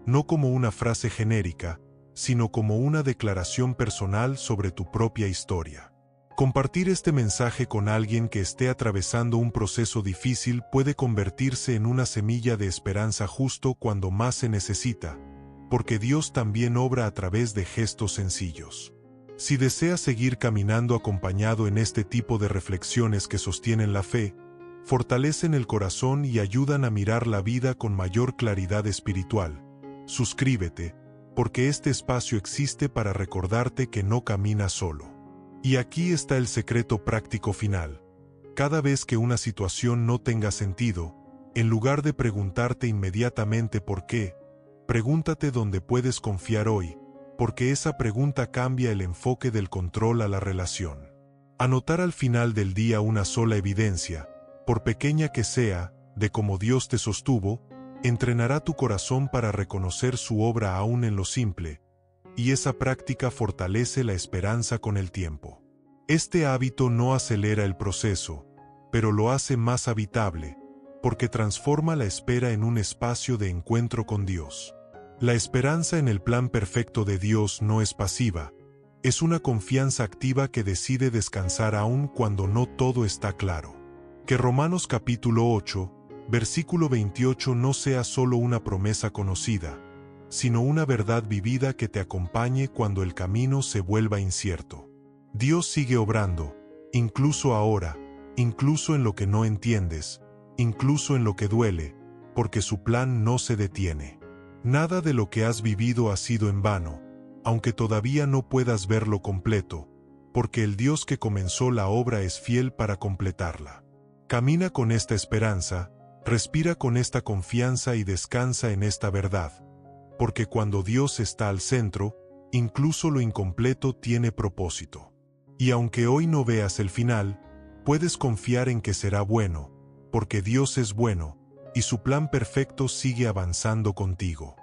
no como una frase genérica, sino como una declaración personal sobre tu propia historia. Compartir este mensaje con alguien que esté atravesando un proceso difícil puede convertirse en una semilla de esperanza justo cuando más se necesita, porque Dios también obra a través de gestos sencillos. Si deseas seguir caminando acompañado en este tipo de reflexiones que sostienen la fe, fortalecen el corazón y ayudan a mirar la vida con mayor claridad espiritual, suscríbete, porque este espacio existe para recordarte que no caminas solo. Y aquí está el secreto práctico final. Cada vez que una situación no tenga sentido, en lugar de preguntarte inmediatamente por qué, pregúntate dónde puedes confiar hoy, porque esa pregunta cambia el enfoque del control a la relación. Anotar al final del día una sola evidencia, por pequeña que sea, de cómo Dios te sostuvo, entrenará tu corazón para reconocer su obra aún en lo simple, y esa práctica fortalece la esperanza con el tiempo. Este hábito no acelera el proceso, pero lo hace más habitable, porque transforma la espera en un espacio de encuentro con Dios. La esperanza en el plan perfecto de Dios no es pasiva, es una confianza activa que decide descansar aún cuando no todo está claro. Que Romanos capítulo 8, versículo 28 no sea solo una promesa conocida, sino una verdad vivida que te acompañe cuando el camino se vuelva incierto. Dios sigue obrando, incluso ahora, incluso en lo que no entiendes, incluso en lo que duele, porque su plan no se detiene. Nada de lo que has vivido ha sido en vano, aunque todavía no puedas verlo completo, porque el Dios que comenzó la obra es fiel para completarla. Camina con esta esperanza, respira con esta confianza y descansa en esta verdad, porque cuando Dios está al centro, incluso lo incompleto tiene propósito. Y aunque hoy no veas el final, puedes confiar en que será bueno, porque Dios es bueno, y su plan perfecto sigue avanzando contigo.